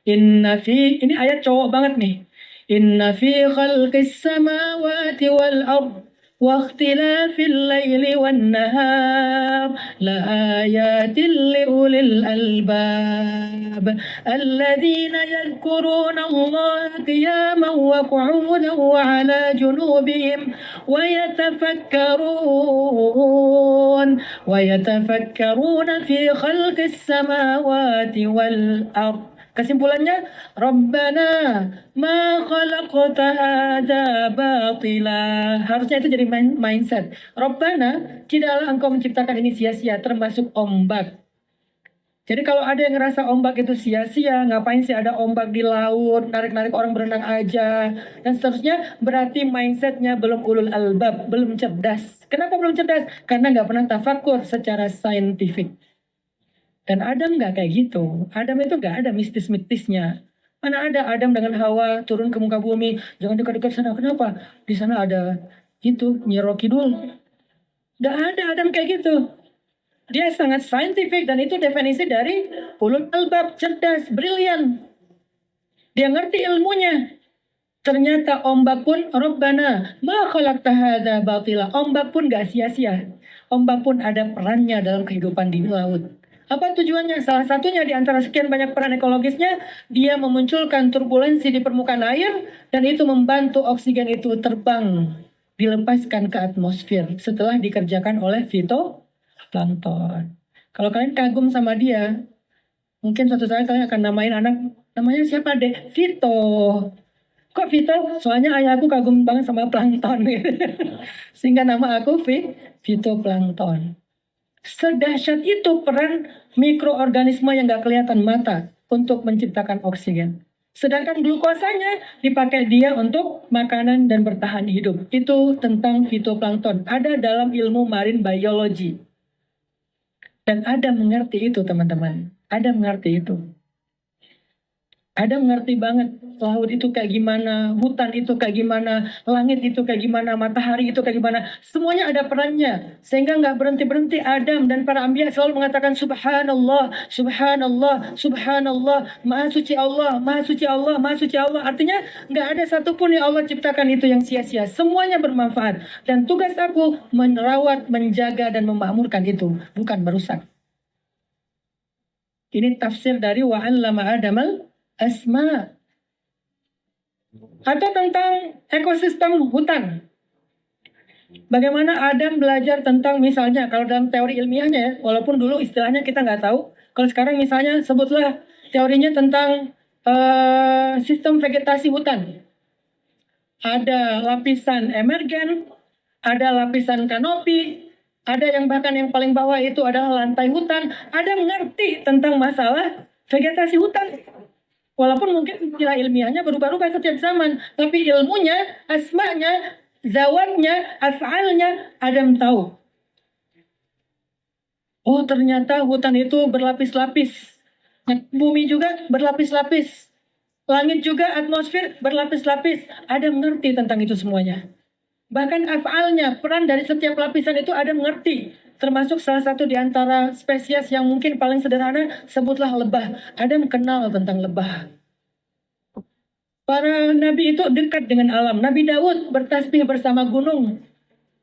Ini ayat cowok banget nih. Inna fi khalqis samawati wal ard wa ikhtilafil laili wan nahar la ayatin li ulil albab alladzina yadhkuruna Allah qiyaman wa qu'udan wa ala junubihim wa yatafakkaruna fi khalqis samawati wal ard. Kesimpulannya, Rabbana ma khalaqta hadza batila. Harusnya itu jadi mindset. Rabbana, tidaklah engkau menciptakan ini sia-sia, termasuk ombak. Jadi kalau ada yang ngerasa ombak itu sia-sia, ngapain sih ada ombak di laut, narik-narik orang berenang aja, dan seterusnya, berarti mindsetnya belum ulul albab, belum cerdas. Kenapa belum cerdas? Karena nggak pernah tafakur secara saintifik. Dan Adam nggak kayak gitu. Adam itu nggak ada mistis-mistisnya. Mana ada Adam dengan Hawa turun ke muka bumi. Jangan dekat-dekat sana. Kenapa? Di sana ada gitu, Nyi Roro Kidul. Nggak ada Adam kayak gitu. Dia sangat saintifik dan itu definisi dari ulul albab, cerdas, brilian. Dia ngerti ilmunya. Ternyata ombak pun Rabbana ma khalaqta hadza batila. Ombak pun nggak sia-sia. Ombak pun ada perannya dalam kehidupan di laut. Apa tujuannya? Salah satunya di antara sekian banyak peran ekologisnya, dia memunculkan turbulensi di permukaan air dan itu membantu oksigen itu terbang, dilepaskan ke atmosfer setelah dikerjakan oleh fitoplankton. Kalau kalian kagum sama dia, mungkin suatu saat kalian akan namain anak, namanya siapa deh? Vito. Kok Vito? Soalnya ayahku kagum banget sama plankton. Sehingga nama aku fitoplankton. Sedahsyat itu peran mikroorganisme yang nggak kelihatan mata untuk menciptakan oksigen. Sedangkan glukosanya dipakai dia untuk makanan dan bertahan hidup. Itu tentang fitoplankton. Ada dalam ilmu marine biology. Dan ada mengerti itu teman-teman. Ada mengerti itu. Adam ngerti banget laut itu kayak gimana, hutan itu kayak gimana, langit itu kayak gimana, matahari itu kayak gimana. Semuanya ada perannya. Sehingga nggak berhenti-berhenti Adam dan para anbiya selalu mengatakan Subhanallah, Subhanallah, Subhanallah, Maha suci Allah, Maha suci Allah, Maha suci Allah. Artinya nggak ada satupun yang Allah ciptakan itu yang sia-sia. Semuanya bermanfaat. Dan tugas aku merawat, menjaga, dan memakmurkan itu. Bukan merusak. Ini tafsir dari wa'allama Adamal asma. Atau tentang ekosistem hutan. Bagaimana Adam belajar tentang misalnya kalau dalam teori ilmiahnya ya, walaupun dulu istilahnya kita nggak tahu. Kalau sekarang misalnya sebutlah teorinya tentang sistem vegetasi hutan. Ada lapisan emergen, ada lapisan kanopi, ada yang bahkan yang paling bawah itu adalah lantai hutan. Ada mengerti tentang masalah vegetasi hutan. Walaupun mungkin istilah ilmiahnya berubah-ubah setiap zaman, tapi ilmunya, asmanya, zawatnya, af'alnya, Adam tahu. Oh, ternyata hutan itu berlapis-lapis. Bumi juga berlapis-lapis. Langit juga, atmosfer berlapis-lapis. Adam mengerti tentang itu semuanya. Bahkan af'alnya, peran dari setiap lapisan itu Adam mengerti. Termasuk salah satu di antara spesies yang mungkin paling sederhana, sebutlah lebah. Adam kenal tentang lebah. Para nabi itu dekat dengan alam. Nabi Daud bertasbih bersama gunung.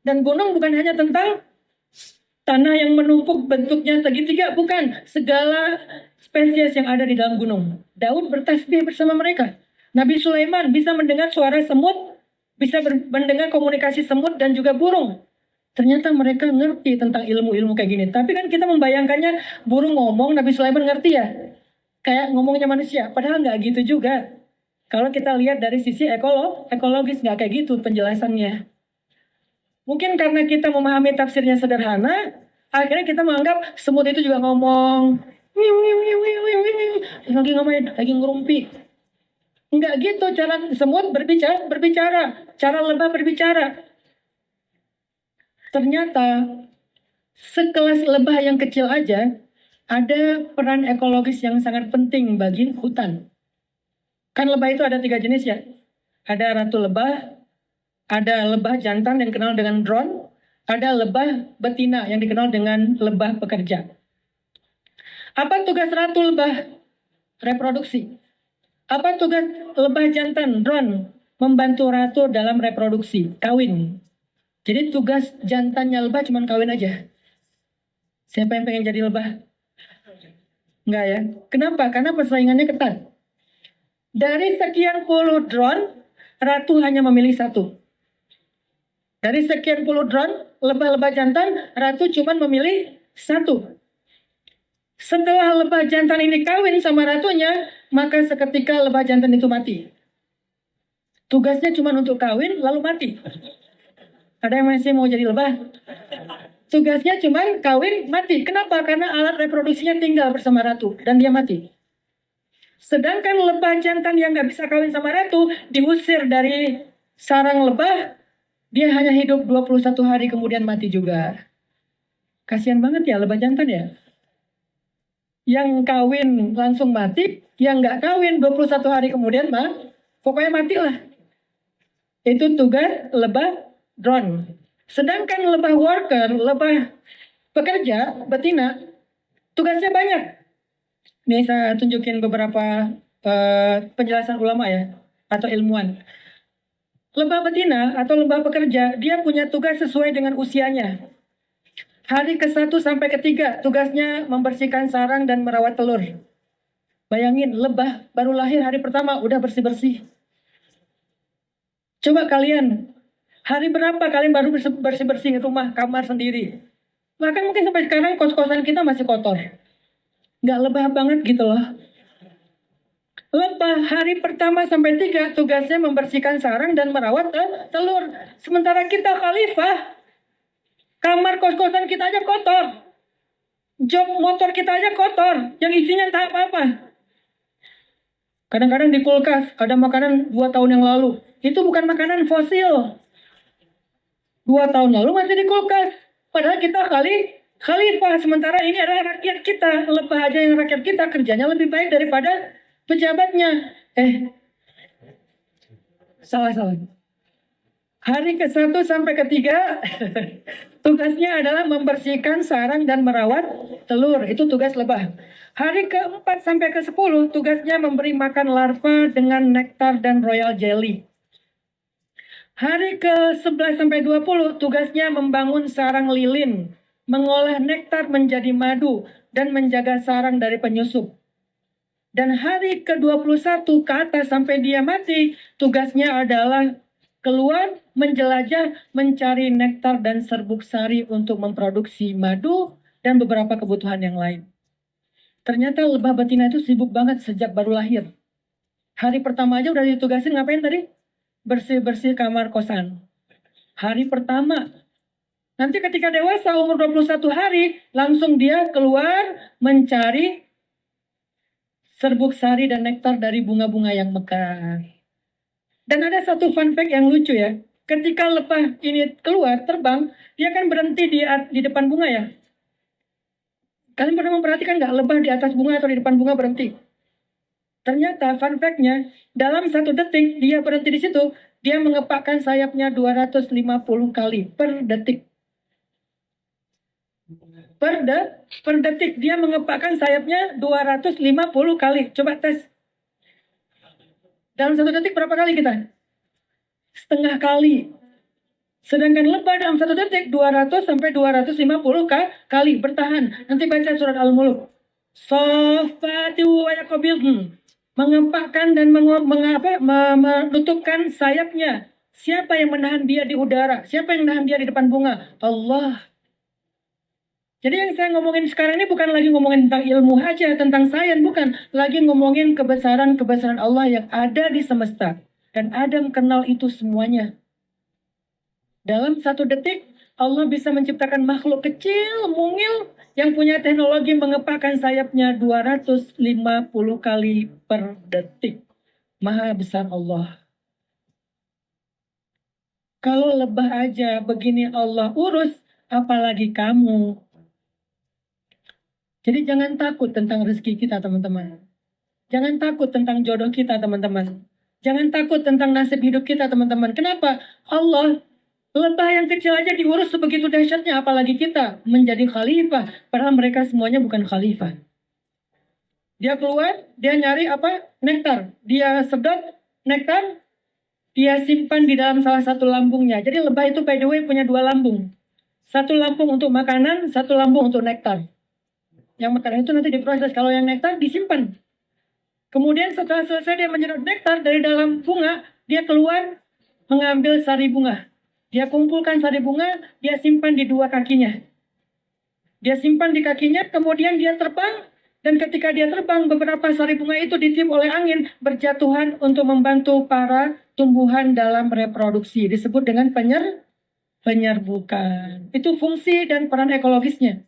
Dan gunung bukan hanya tentang tanah yang menumpuk bentuknya segitiga, bukan. Segala spesies yang ada di dalam gunung. Daud bertasbih bersama mereka. Nabi Sulaiman bisa mendengar suara semut, bisa mendengar komunikasi semut dan juga burung. Ternyata mereka ngerti tentang ilmu-ilmu kayak gini. Tapi kan kita membayangkannya burung ngomong, Nabi Sulaiman ngerti ya. Kayak ngomongnya manusia. Padahal nggak gitu juga. Kalau kita lihat dari sisi ekologis nggak kayak gitu penjelasannya. Mungkin karena kita memahami tafsirnya sederhana, akhirnya kita menganggap semut itu juga ngomong, lagi ngomongin, lagi ngerumpi. Enggak gitu cara semut berbicara, cara lebah berbicara. Ternyata sekelas lebah yang kecil aja ada peran ekologis yang sangat penting bagi hutan. Kan lebah itu ada 3 jenis ya. Ada ratu lebah, ada lebah jantan yang dikenal dengan drone, ada lebah betina yang dikenal dengan lebah pekerja. Apa tugas ratu lebah? Reproduksi. Apa tugas lebah jantan drone? Membantu ratu dalam reproduksi, kawin. Jadi tugas jantannya lebah cuma kawin aja. Siapa yang pengen jadi lebah? Enggak ya. Kenapa? Karena persaingannya ketat. Dari sekian puluh drone, ratu hanya memilih 1. Dari sekian puluh drone, lebah-lebah jantan, ratu cuma memilih 1. Setelah lebah jantan ini kawin sama ratunya, maka seketika lebah jantan itu mati. Tugasnya cuma untuk kawin, lalu mati. Ada yang masih mau jadi lebah? Tugasnya cuma kawin, mati. Kenapa? Karena alat reproduksinya tinggal bersama ratu, dan dia mati. Sedangkan lebah jantan yang nggak bisa kawin sama ratu, diusir dari sarang lebah, dia hanya hidup 21 hari kemudian mati juga. Kasihan banget ya lebah jantan ya. Yang kawin langsung mati, yang nggak kawin 21 hari kemudian pokoknya matilah. Itu tugas lebah drone. Sedangkan lebah worker, lebah pekerja, betina, tugasnya banyak. Ini saya tunjukin beberapa penjelasan ulama ya, atau ilmuwan. Lebah betina atau lebah pekerja, dia punya tugas sesuai dengan usianya. Hari ke-1 sampai ke-3, tugasnya membersihkan sarang dan merawat telur. Bayangin, lebah baru lahir hari pertama, udah bersih-bersih. Coba kalian, hari berapa kalian baru bersih-bersih rumah, kamar sendiri? Bahkan mungkin sampai sekarang kos-kosan kita masih kotor. Nggak lebah banget gitu loh. Lebah hari pertama sampai 3 tugasnya membersihkan sarang dan merawat telur. Sementara kita khalifah, kamar kos-kosan kita aja kotor. Jok motor kita aja kotor. Yang isinya entah apa-apa. Kadang-kadang di kulkas ada makanan 2 tahun yang lalu. Itu bukan makanan fosil. 2 tahun lalu masih di kulkas. Padahal kita khalifah. Sementara ini adalah rakyat kita. Lebah aja yang rakyat kita kerjanya lebih baik daripada Pejabatnya, salah. Hari ke-1 sampai ke-3 tugasnya adalah membersihkan sarang dan merawat telur. Itu tugas lebah. Hari ke-4 sampai ke-10 tugasnya memberi makan larva dengan nektar dan royal jelly. Hari ke-11 sampai 20 tugasnya membangun sarang lilin, mengolah nektar menjadi madu, dan menjaga sarang dari penyusup. Dan hari ke-21 ke atas sampai dia mati, tugasnya adalah keluar, menjelajah, mencari nektar dan serbuk sari untuk memproduksi madu dan beberapa kebutuhan yang lain. Ternyata lebah betina itu sibuk banget sejak baru lahir. Hari pertama aja udah ditugasin ngapain tadi? Bersih-bersih kamar kosan. Hari pertama. Nanti ketika dewasa umur 21 hari, langsung dia keluar mencari serbuk sari dan nektar dari bunga-bunga yang mekar. Dan ada satu fun fact yang lucu ya. Ketika lebah ini keluar, terbang, dia kan berhenti di depan bunga ya. Kalian pernah memperhatikan nggak lebah di atas bunga atau di depan bunga berhenti? Ternyata fun fact-nya, dalam 1 detik dia berhenti di situ, dia mengepakkan sayapnya 250 kali per detik. Per detik dia mengepakkan sayapnya 250 kali. Coba tes. Dalam 1 detik berapa kali kita? Setengah kali. Sedangkan lebah dalam 1 detik 200 sampai 250 kali bertahan. Nanti baca surat Al-Mulk. Sofati wa yaqbil. Mengepakkan dan menutupkan sayapnya. Siapa yang menahan dia di udara? Siapa yang menahan dia di depan bunga? Allah. Jadi yang saya ngomongin sekarang ini bukan lagi ngomongin tentang ilmu aja, tentang sains, bukan. Lagi ngomongin kebesaran-kebesaran Allah yang ada di semesta. Dan Adam kenal itu semuanya. Dalam 1 detik, Allah bisa menciptakan makhluk kecil, mungil, yang punya teknologi mengepakkan sayapnya 250 kali per detik. Maha besar Allah. Kalau lebah aja begini Allah urus, apalagi kamu. Jadi jangan takut tentang rezeki kita, teman-teman. Jangan takut tentang jodoh kita, teman-teman. Jangan takut tentang nasib hidup kita, teman-teman. Kenapa? Allah, lebah yang kecil aja diurus sebegitu dahsyatnya, apalagi kita menjadi khalifah. Padahal mereka semuanya bukan khalifah. Dia keluar, dia nyari apa? Nektar. Dia sedot nektar, dia simpan di dalam salah satu lambungnya. Jadi lebah itu by the way punya 2 lambung. 1 lambung untuk makanan, 1 lambung untuk nektar. Yang makanan itu nanti diproses. Kalau yang nektar disimpan. Kemudian setelah selesai dia menyedot nektar dari dalam bunga, dia keluar mengambil sari bunga. Dia kumpulkan sari bunga, dia simpan di 2 kakinya. Dia simpan di kakinya, kemudian dia terbang. Dan ketika dia terbang, beberapa sari bunga itu ditiup oleh angin, berjatuhan untuk membantu para tumbuhan dalam reproduksi. Disebut dengan penyerbukan. Itu fungsi dan peran ekologisnya.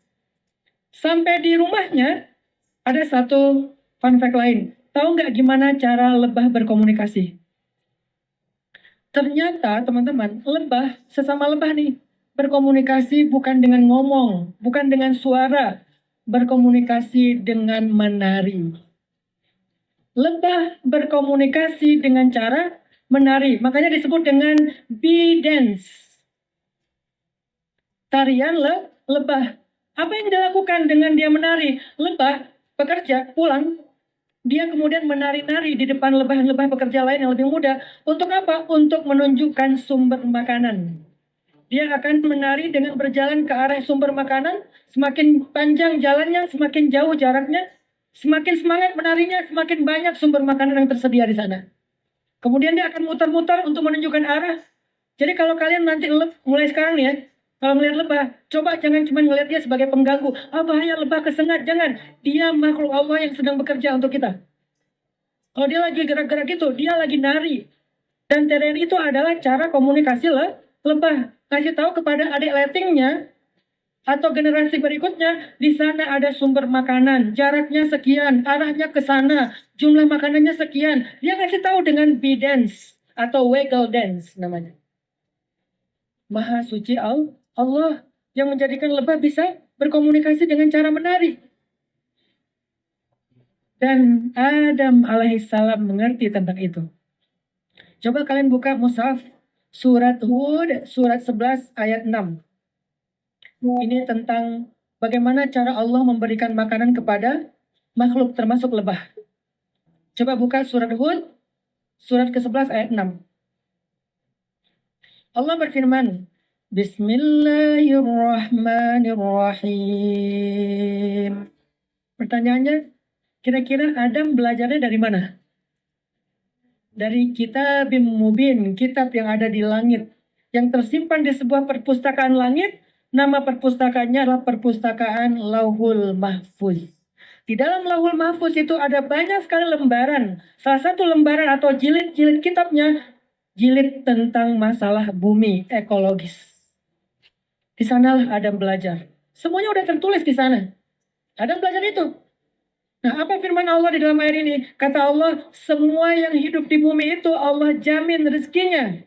Sampai di rumahnya, ada satu fun fact lain. Tahu nggak gimana cara lebah berkomunikasi? Ternyata teman-teman, sesama lebah nih, berkomunikasi bukan dengan ngomong, bukan dengan suara, berkomunikasi dengan menari. Lebah berkomunikasi dengan cara menari, makanya disebut dengan bee dance. Tarian lebah. Apa yang dilakukan dengan dia menari? Lebah bekerja, pulang, dia kemudian menari-nari di depan lebah-lebah pekerja lain yang lebih muda. Untuk apa? Untuk menunjukkan sumber makanan. Dia akan menari dengan berjalan ke arah sumber makanan. Semakin panjang jalannya, semakin jauh jaraknya. Semakin semangat menarinya, semakin banyak sumber makanan yang tersedia di sana. Kemudian dia akan muter-muter untuk menunjukkan arah. Jadi kalau kalian nanti mulai sekarang nih ya, kalau melihat lebah, coba jangan cuma melihat dia sebagai pengganggu. Bahaya lebah kesengat, jangan. Dia makhluk Allah yang sedang bekerja untuk kita. Kalau dia lagi gerak-gerak itu, dia lagi nari. Dan tarian itu adalah cara komunikasi lebah. Kasih tahu kepada adik letingnya atau generasi berikutnya, di sana ada sumber makanan, jaraknya sekian, arahnya ke sana, jumlah makanannya sekian. Dia kasih tahu dengan bee dance atau waggle dance namanya. Maha suci Allah yang menjadikan lebah bisa berkomunikasi dengan cara menari. Dan Adam alaihissalam mengerti tentang itu. Coba kalian buka mushaf surat Hud surat 11 ayat 6. Ini tentang bagaimana cara Allah memberikan makanan kepada makhluk termasuk lebah. Coba buka surat Hud surat ke-11 ayat 6. Allah berfirman, Bismillahirrahmanirrahim. Pertanyaannya, kira-kira Adam belajarnya dari mana? Dari Kitabim Mubin, kitab yang ada di langit, yang tersimpan di sebuah perpustakaan langit. Nama perpustakaannya adalah perpustakaan Lauhul Mahfuz. Di dalam Lauhul Mahfuz itu ada banyak sekali lembaran. Salah satu lembaran atau jilid-jilid kitabnya, jilid tentang masalah bumi ekologis. Di sana Adam belajar. Semuanya udah tertulis di sana. Adam belajar itu. Nah, apa firman Allah di dalam ayat ini? Kata Allah, semua yang hidup di bumi itu Allah jamin rezekinya.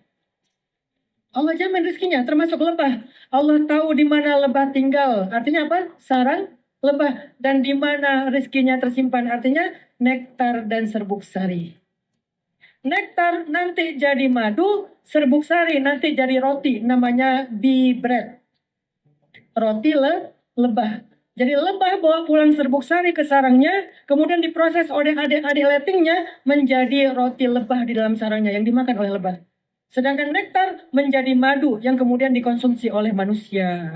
Allah jamin rezekinya, termasuk lebah. Allah tahu di mana lebah tinggal. Artinya apa? Sarang lebah. Dan di mana rezekinya tersimpan. Artinya nektar dan serbuk sari. Nektar nanti jadi madu, serbuk sari nanti jadi roti. Namanya bee bread. Roti lebah. Jadi lebah bawa pulang serbuk sari ke sarangnya, kemudian diproses oleh adik-adik lettingnya menjadi roti lebah di dalam sarangnya yang dimakan oleh lebah. Sedangkan nektar menjadi madu yang kemudian dikonsumsi oleh manusia.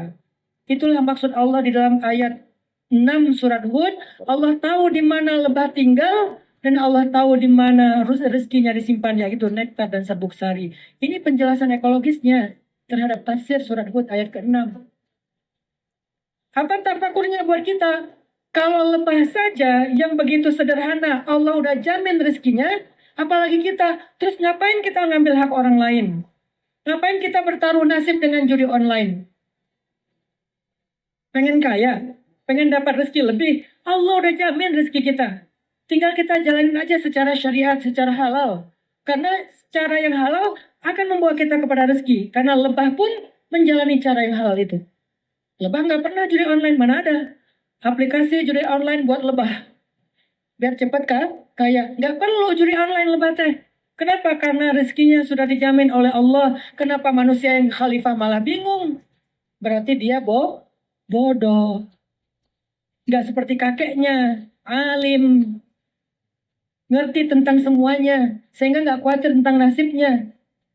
Itulah maksud Allah di dalam ayat 6 surat Hud. Allah tahu di mana lebah tinggal dan Allah tahu di mana rezekinya disimpan, yaitu nektar dan serbuk sari. Ini penjelasan ekologisnya terhadap tafsir surat Hud ayat ke-6. Apa tafakurnya buat kita? Kalau lebah saja yang begitu sederhana, Allah udah jamin rezekinya, apalagi kita. Terus ngapain kita ngambil hak orang lain? Ngapain kita bertaruh nasib dengan judi online? Pengen kaya? Pengen dapat rezeki lebih? Allah udah jamin rezeki kita. Tinggal kita jalanin aja secara syariat, secara halal. Karena cara yang halal akan membawa kita kepada rezeki. Karena lebah pun menjalani cara yang halal itu. Lebah nggak pernah judi online, mana ada aplikasi judi online buat lebah. Biar cepat kaya. Nggak perlu judi online lebah teh. Kenapa? Karena rezekinya sudah dijamin oleh Allah. Kenapa manusia yang khalifah malah bingung? Berarti dia bodoh. Nggak seperti kakeknya, alim. Ngerti tentang semuanya. Sehingga nggak khawatir tentang nasibnya.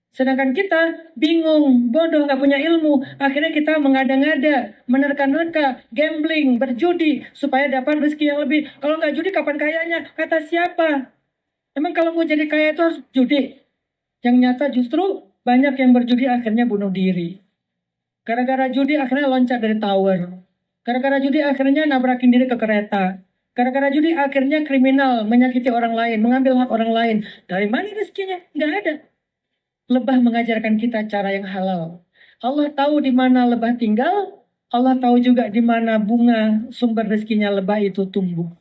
Sedangkan kita bingung, bodoh, nggak punya ilmu. Akhirnya kita mengada-ngada, menerka-nerka, gambling, berjudi, supaya dapat rezeki yang lebih. Kalau nggak judi, kapan kayanya? Kata siapa? Emang kalau mau jadi kaya itu harus judi? Yang nyata justru banyak yang berjudi akhirnya bunuh diri. Gara-gara judi akhirnya loncat dari tower. Gara-gara judi akhirnya nabrakin diri ke kereta. Gara-gara judi akhirnya kriminal, menyakiti orang lain, mengambil hak orang lain. Dari mana rezekinya? Nggak ada. Lebah mengajarkan kita cara yang halal. Allah tahu di mana lebah tinggal, Allah tahu juga di mana bunga sumber rezekinya lebah itu tumbuh.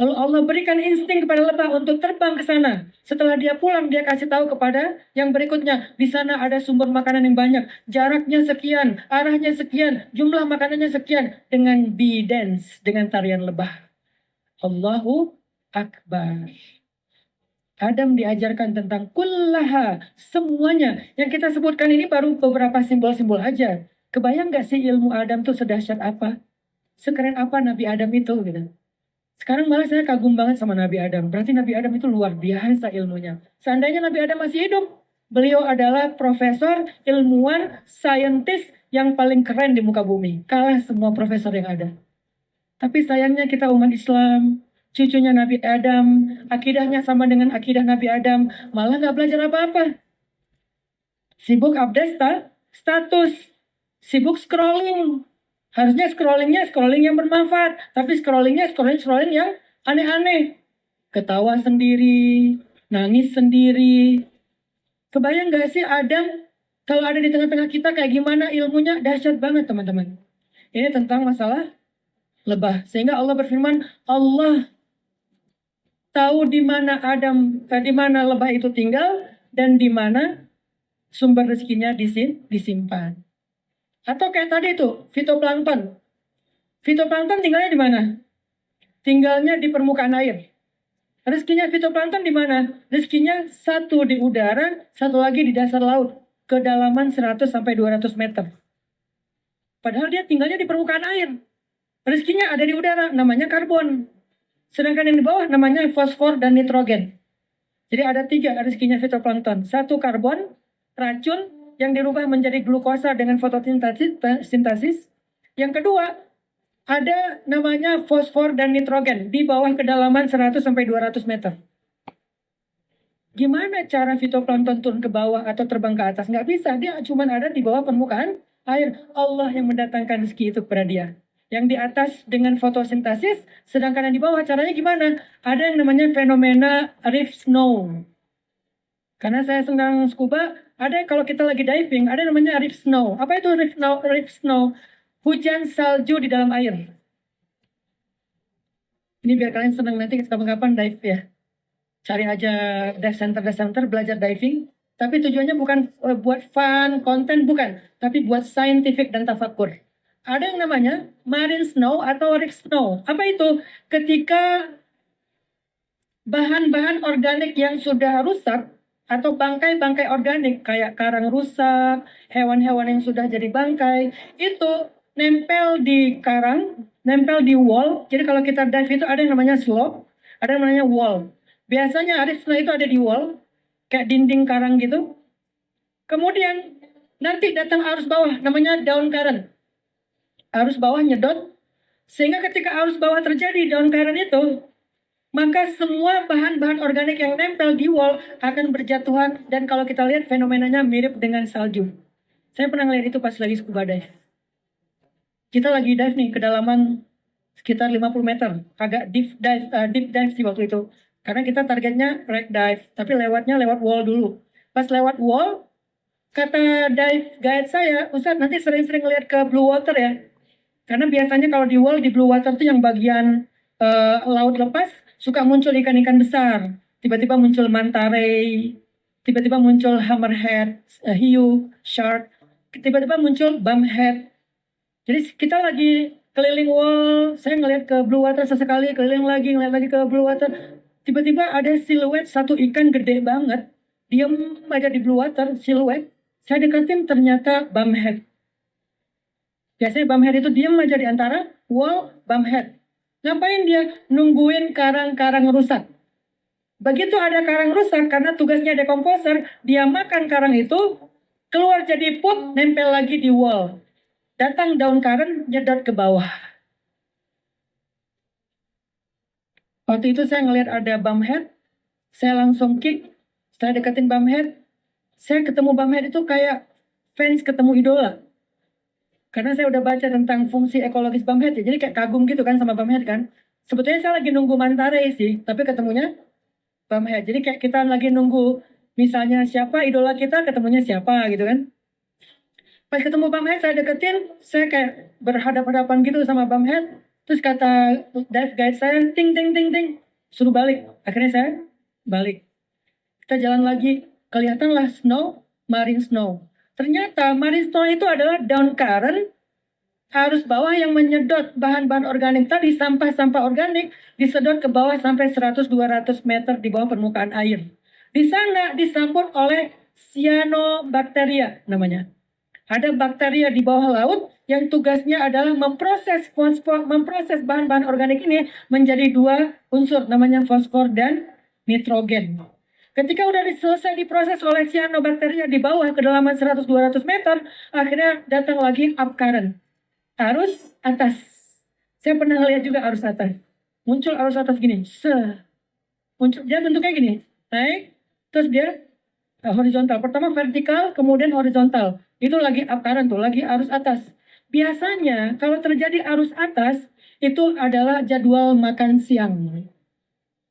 Lalu Allah berikan insting kepada lebah untuk terbang ke sana. Setelah dia pulang, dia kasih tahu kepada yang berikutnya. Di sana ada sumber makanan yang banyak. Jaraknya sekian, arahnya sekian, jumlah makanannya sekian. Dengan bee dance, dengan tarian lebah. Allahu Akbar. Adam diajarkan tentang kullaha, semuanya. Yang kita sebutkan ini baru beberapa simbol-simbol aja. Kebayang gak sih ilmu Adam tuh sedahsyat apa? Sekeren apa Nabi Adam itu gitu. Sekarang malah saya kagum banget sama Nabi Adam. Berarti Nabi Adam itu luar biasa ilmunya. Seandainya Nabi Adam masih hidup, beliau adalah profesor, ilmuwan, saintis yang paling keren di muka bumi. Kalah semua profesor yang ada. Tapi sayangnya kita umat Islam, cucunya Nabi Adam, akidahnya sama dengan akidah Nabi Adam, malah nggak belajar apa-apa. Sibuk update status, sibuk scrolling. Harusnya scrolling yang bermanfaat, tapi scrolling yang aneh-aneh. Ketawa sendiri, nangis sendiri. Kebayang nggak sih Adam kalau ada di tengah-tengah kita kayak gimana ilmunya? Dahsyat banget teman-teman. Ini tentang masalah lebah. Sehingga Allah berfirman, Allah tahu di mana di mana lebah itu tinggal dan di mana sumber rezekinya disimpan. Atau kayak tadi itu, fitoplankton. Fitoplankton tinggalnya di mana? Tinggalnya di permukaan air. Rezekinya fitoplankton di mana? Rezekinya satu di udara, satu lagi di dasar laut, kedalaman 100 sampai 200 meter. Padahal dia tinggalnya di permukaan air. Rezekinya ada di udara, namanya karbon. Sedangkan yang di bawah namanya fosfor dan nitrogen. Jadi ada 3 rezekinya fitoplankton. 1 karbon, racun yang dirubah menjadi glukosa dengan fotosintesis. Yang kedua, ada namanya fosfor dan nitrogen di bawah kedalaman 100 sampai 200 meter. Gimana cara fitoplankton turun ke bawah atau terbang ke atas? Nggak bisa, dia cuma ada di bawah permukaan air. Allah yang mendatangkan rezeki itu kepada dia. Yang di atas dengan fotosintesis, sedangkan yang di bawah caranya gimana? Ada yang namanya fenomena reef snow. Karena saya sedang scuba, ada kalau kita lagi diving, ada namanya reef snow. Apa itu reef snow? Reef snow, hujan salju di dalam air. Ini biar kalian senang nanti kapan-kapan dive ya. Cari aja dive center, belajar diving. Tapi tujuannya bukan buat fun, konten, bukan. Tapi buat scientific dan tafakur. Ada yang namanya marine snow atau reef snow. Apa itu? Ketika bahan-bahan organik yang sudah rusak atau bangkai-bangkai organik kayak karang rusak, hewan-hewan yang sudah jadi bangkai, itu nempel di karang, nempel di wall. Jadi kalau kita dive itu ada yang namanya slope, ada yang namanya wall. Biasanya reef snow itu ada di wall, kayak dinding karang gitu. Kemudian nanti datang arus bawah, namanya down current. Arus bawah nyedot, sehingga ketika arus bawah terjadi down current itu, maka semua bahan-bahan organik yang nempel di wall akan berjatuhan. Dan kalau kita lihat fenomenanya mirip dengan salju. Saya pernah ngeliat itu pas lagi scuba dive. Kita lagi dive nih, kedalaman sekitar 50 meter. Agak deep dive sih waktu itu. Karena kita targetnya wreck dive, tapi lewatnya lewat wall dulu. Pas lewat wall, kata dive guide saya, Ustadz nanti sering-sering lihat ke blue water ya. Karena biasanya kalau di wall, di blue water itu yang bagian laut lepas, suka muncul ikan-ikan besar. Tiba-tiba muncul manta ray, tiba-tiba muncul hammerhead, hiu, shark, tiba-tiba muncul bumhead. Jadi kita lagi keliling wall, saya ngeliat ke blue water sesekali, keliling lagi, ngeliat lagi ke blue water. Tiba-tiba ada siluet satu ikan gede banget, diam aja di blue water, siluet. Saya dekatin ternyata bumhead. Biasanya bumhead itu diam aja di antara wall, bumhead. Ngapain dia? Nungguin karang-karang rusak. Begitu ada karang rusak, karena tugasnya dekomposer, dia makan karang itu, keluar jadi pup, nempel lagi di wall. Datang daun current, nyedot ke bawah. Waktu itu saya ngelihat ada bumhead, saya langsung kick, saya deketin bumhead, saya ketemu bumhead itu kayak fans ketemu idola. Karena saya udah baca tentang fungsi ekologis bumhead ya, jadi kayak kagum gitu kan sama bumhead kan. Sebetulnya saya lagi nunggu manta ray sih, tapi ketemunya bumhead. Jadi kayak kita lagi nunggu misalnya siapa idola kita, ketemunya siapa gitu kan. Pas ketemu bumhead saya deketin, saya kayak berhadapan-hadapan gitu sama bumhead. Terus kata dive guide saya, ting ting ting ting, suruh balik. Akhirnya saya balik. Kita jalan lagi, kelihatanlah snow, marine snow. Ternyata marine snow itu adalah down current, arus bawah yang menyedot bahan-bahan organik tadi, sampah-sampah organik, disedot ke bawah sampai 100-200 meter di bawah permukaan air. Di sana disambut oleh cyanobacteria namanya. Ada bakteria di bawah laut yang tugasnya adalah memproses bahan-bahan organik ini menjadi 2 unsur, namanya fosfor dan nitrogen. Ketika udah selesai diproses oleh cyanobacteria di bawah kedalaman 100-200 meter, akhirnya datang lagi up current. Arus atas. Saya pernah lihat juga arus atas. Muncul arus atas gini. Muncul, dia bentuknya gini. Naik, terus dia horizontal. Pertama vertikal, kemudian horizontal. Itu lagi up current tuh, lagi arus atas. Biasanya kalau terjadi arus atas, itu adalah jadwal makan siang.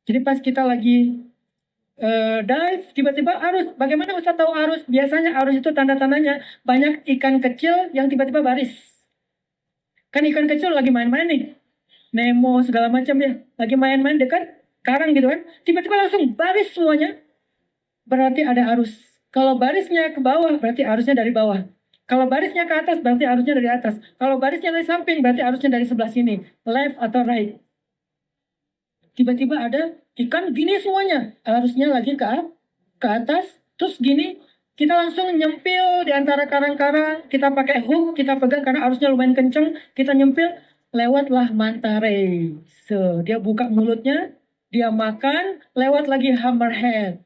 Jadi pas kita lagi dive, tiba-tiba arus. Bagaimana Ustaz tahu arus? Biasanya arus itu tanda-tandanya banyak ikan kecil yang tiba-tiba baris. Kan ikan kecil lagi main-main nih. Nemo segala macam ya. Lagi main-main dekat karang gitu kan. Tiba-tiba langsung baris semuanya. Berarti ada arus. Kalau barisnya ke bawah, berarti arusnya dari bawah. Kalau barisnya ke atas, berarti arusnya dari atas. Kalau barisnya dari samping, berarti arusnya dari sebelah sini. Left atau right. Tiba-tiba ada ikan gini semuanya. Harusnya lagi ke atas. Terus gini, kita langsung nyempil di antara karang-karang. Kita pakai hook, kita pegang karena arusnya lumayan kenceng. Kita nyempil, lewatlah manta ray. So, dia buka mulutnya, dia makan, lewat lagi hammerhead.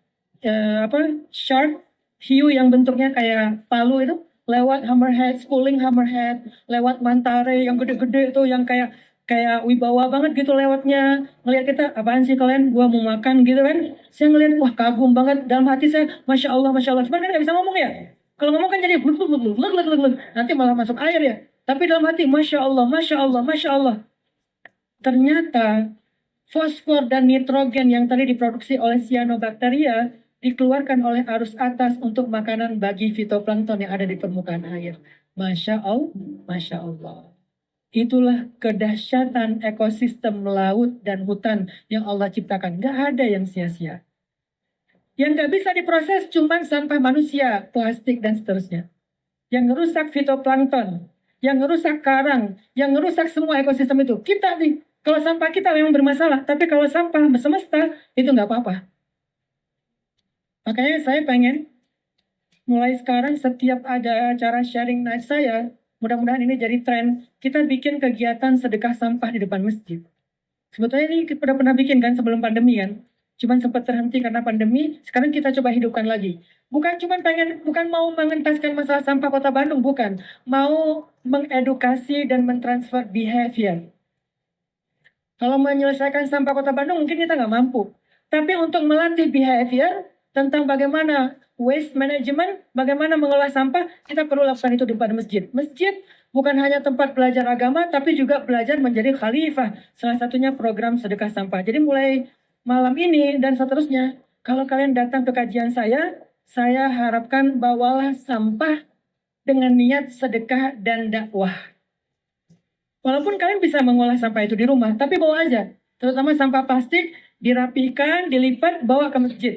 Shark, hiu yang bentuknya kayak palu itu. Lewat hammerhead, schooling hammerhead, lewat manta ray yang gede-gede itu, yang kayak wibawa banget gitu lewatnya. Ngeliat kita, apaan sih kalian, gua mau makan gitu kan. Saya ngeliat, wah kagum banget. Dalam hati saya, Masya Allah, Masya Allah. Cuman kan gak bisa ngomong ya. Kalau ngomong kan jadi bluk, bluk, bluk, bluk, bluk, bluk, bluk. Nanti malah masuk air ya. Tapi dalam hati, Masya Allah, Masya Allah, Masya Allah. Ternyata fosfor dan nitrogen yang tadi diproduksi oleh cyanobacteria dikeluarkan oleh arus atas untuk makanan bagi fitoplankton yang ada di permukaan air. Masya Allah, Masya Allah. Itulah kedahsyatan ekosistem laut dan hutan yang Allah ciptakan. Gak ada yang sia-sia. Yang gak bisa diproses cuma sampah manusia, plastik, dan seterusnya. Yang ngerusak fitoplankton, yang ngerusak karang, yang ngerusak semua ekosistem itu. Kita nih, kalau sampah kita memang bermasalah, tapi kalau sampah semesta itu gak apa-apa. Makanya saya pengen mulai sekarang setiap ada acara sharing night saya, mudah-mudahan ini jadi tren. Kita bikin kegiatan sedekah sampah di depan masjid. Sebetulnya ini kita udah pernah bikin kan sebelum pandemi kan. Cuman sempat terhenti karena pandemi. Sekarang kita coba hidupkan lagi. Bukan mau mengentaskan masalah sampah Kota Bandung, bukan. Mau mengedukasi dan mentransfer behavior. Kalau menyelesaikan sampah Kota Bandung mungkin kita nggak mampu. Tapi untuk melatih behavior tentang bagaimana waste management, bagaimana mengolah sampah, kita perlu lakukan itu di depan masjid. Masjid bukan hanya tempat belajar agama, tapi juga belajar menjadi khalifah. Salah satunya program sedekah sampah. Jadi mulai malam ini dan seterusnya, kalau kalian datang ke kajian saya harapkan bawalah sampah dengan niat sedekah dan dakwah. Walaupun kalian bisa mengolah sampah itu di rumah, tapi bawa aja. Terutama sampah plastik, dirapikan, dilipat, bawa ke masjid.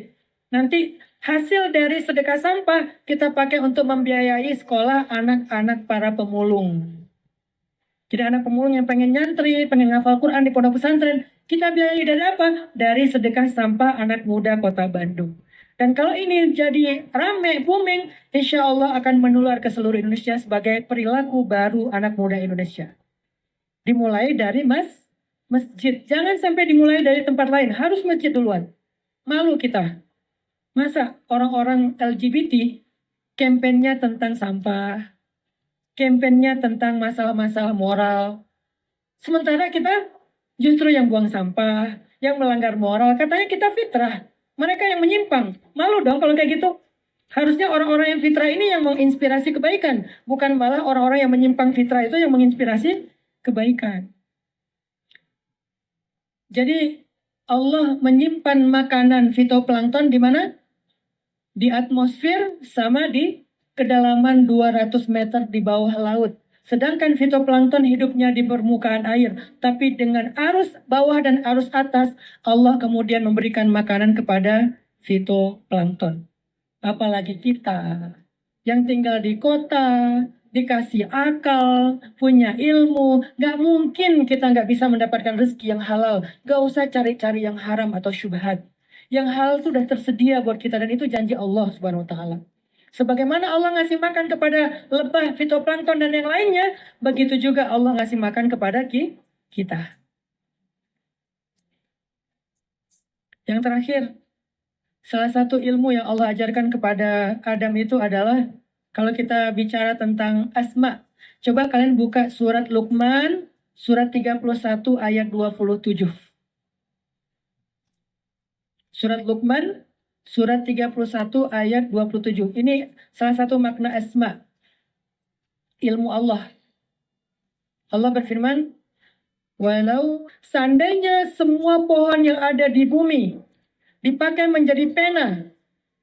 Nanti hasil dari sedekah sampah kita pakai untuk membiayai sekolah anak-anak para pemulung. Jadi anak pemulung yang pengen nyantri, pengen ngafal Quran di pondok pesantren, kita biayai dari apa? Dari sedekah sampah anak muda Kota Bandung. Dan kalau ini jadi rame, booming, insya Allah akan menular ke seluruh Indonesia sebagai perilaku baru anak muda Indonesia. Dimulai dari masjid. Jangan sampai dimulai dari tempat lain. Harus masjid duluan. Malu kita. Masa orang-orang LGBT kampanyenya tentang sampah, kampanyenya tentang masalah-masalah moral. Sementara kita justru yang buang sampah, yang melanggar moral. Katanya kita fitrah. Mereka yang menyimpang. Malu dong kalau kayak gitu. Harusnya orang-orang yang fitrah ini yang menginspirasi kebaikan. Bukan malah orang-orang yang menyimpang fitrah itu yang menginspirasi kebaikan. Jadi Allah menyimpan makanan fitoplankton di mana? Di atmosfer sama di kedalaman 200 meter di bawah laut. Sedangkan fitoplankton hidupnya di permukaan air. Tapi dengan arus bawah dan arus atas, Allah kemudian memberikan makanan kepada fitoplankton. Apalagi kita yang tinggal di kota, dikasih akal, punya ilmu, gak mungkin kita gak bisa mendapatkan rezeki yang halal. Gak usah cari-cari yang haram atau syubhat. Yang halal itu sudah tersedia buat kita dan itu janji Allah Subhanahu wa taala. Sebagaimana Allah ngasih makan kepada lebah, fitoplankton dan yang lainnya, begitu juga Allah ngasih makan kepada kita. Yang terakhir, salah satu ilmu yang Allah ajarkan kepada Adam itu adalah kalau kita bicara tentang asma. Coba kalian buka surat Luqman, surat 31 ayat 27. Surat Luqman, surat 31 ayat 27. Ini salah satu makna asma. Ilmu Allah. Allah berfirman, walau seandainya semua pohon yang ada di bumi dipakai menjadi pena,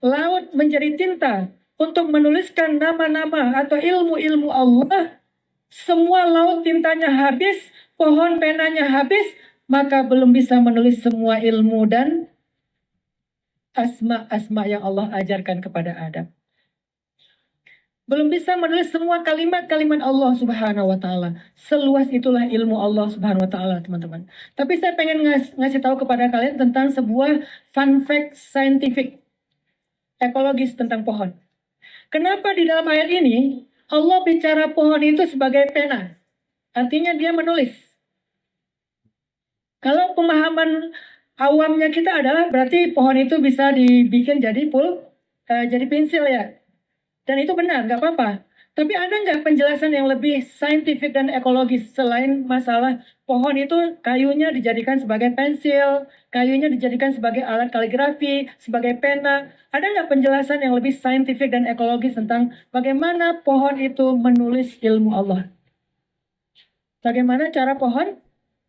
laut menjadi tinta, untuk menuliskan nama-nama atau ilmu-ilmu Allah, semua laut tintanya habis, pohon penanya habis, maka belum bisa menulis semua ilmu dan asma-asma yang Allah ajarkan kepada Adam. belum bisa menulis semua kalimat-kalimat Allah Subhanahu wa taala. Seluas itulah ilmu Allah Subhanahu wa taala, teman-teman. Tapi saya pengen ngasih tahu kepada kalian tentang sebuah fun fact scientific ekologis tentang pohon. Kenapa di dalam ayat ini Allah bicara pohon itu sebagai pena? Artinya dia menulis. Kalau pemahaman awamnya kita adalah berarti pohon itu bisa dibikin jadi pensil ya. Dan itu benar, nggak apa-apa. Tapi ada nggak penjelasan yang lebih saintifik dan ekologis selain masalah pohon itu kayunya dijadikan sebagai pensil, kayunya dijadikan sebagai alat kaligrafi, sebagai pena. Ada nggak penjelasan yang lebih saintifik dan ekologis tentang bagaimana pohon itu menulis ilmu Allah? Bagaimana cara pohon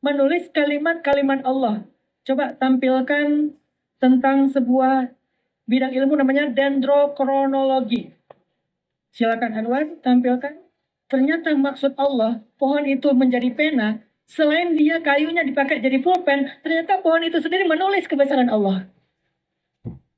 menulis kalimat-kalimat Allah? Coba tampilkan tentang sebuah bidang ilmu namanya dendrokronologi. Silakan Anwar, tampilkan. Ternyata maksud Allah, pohon itu menjadi pena, selain dia kayunya dipakai jadi pulpen, ternyata pohon itu sendiri menulis kebesaran Allah.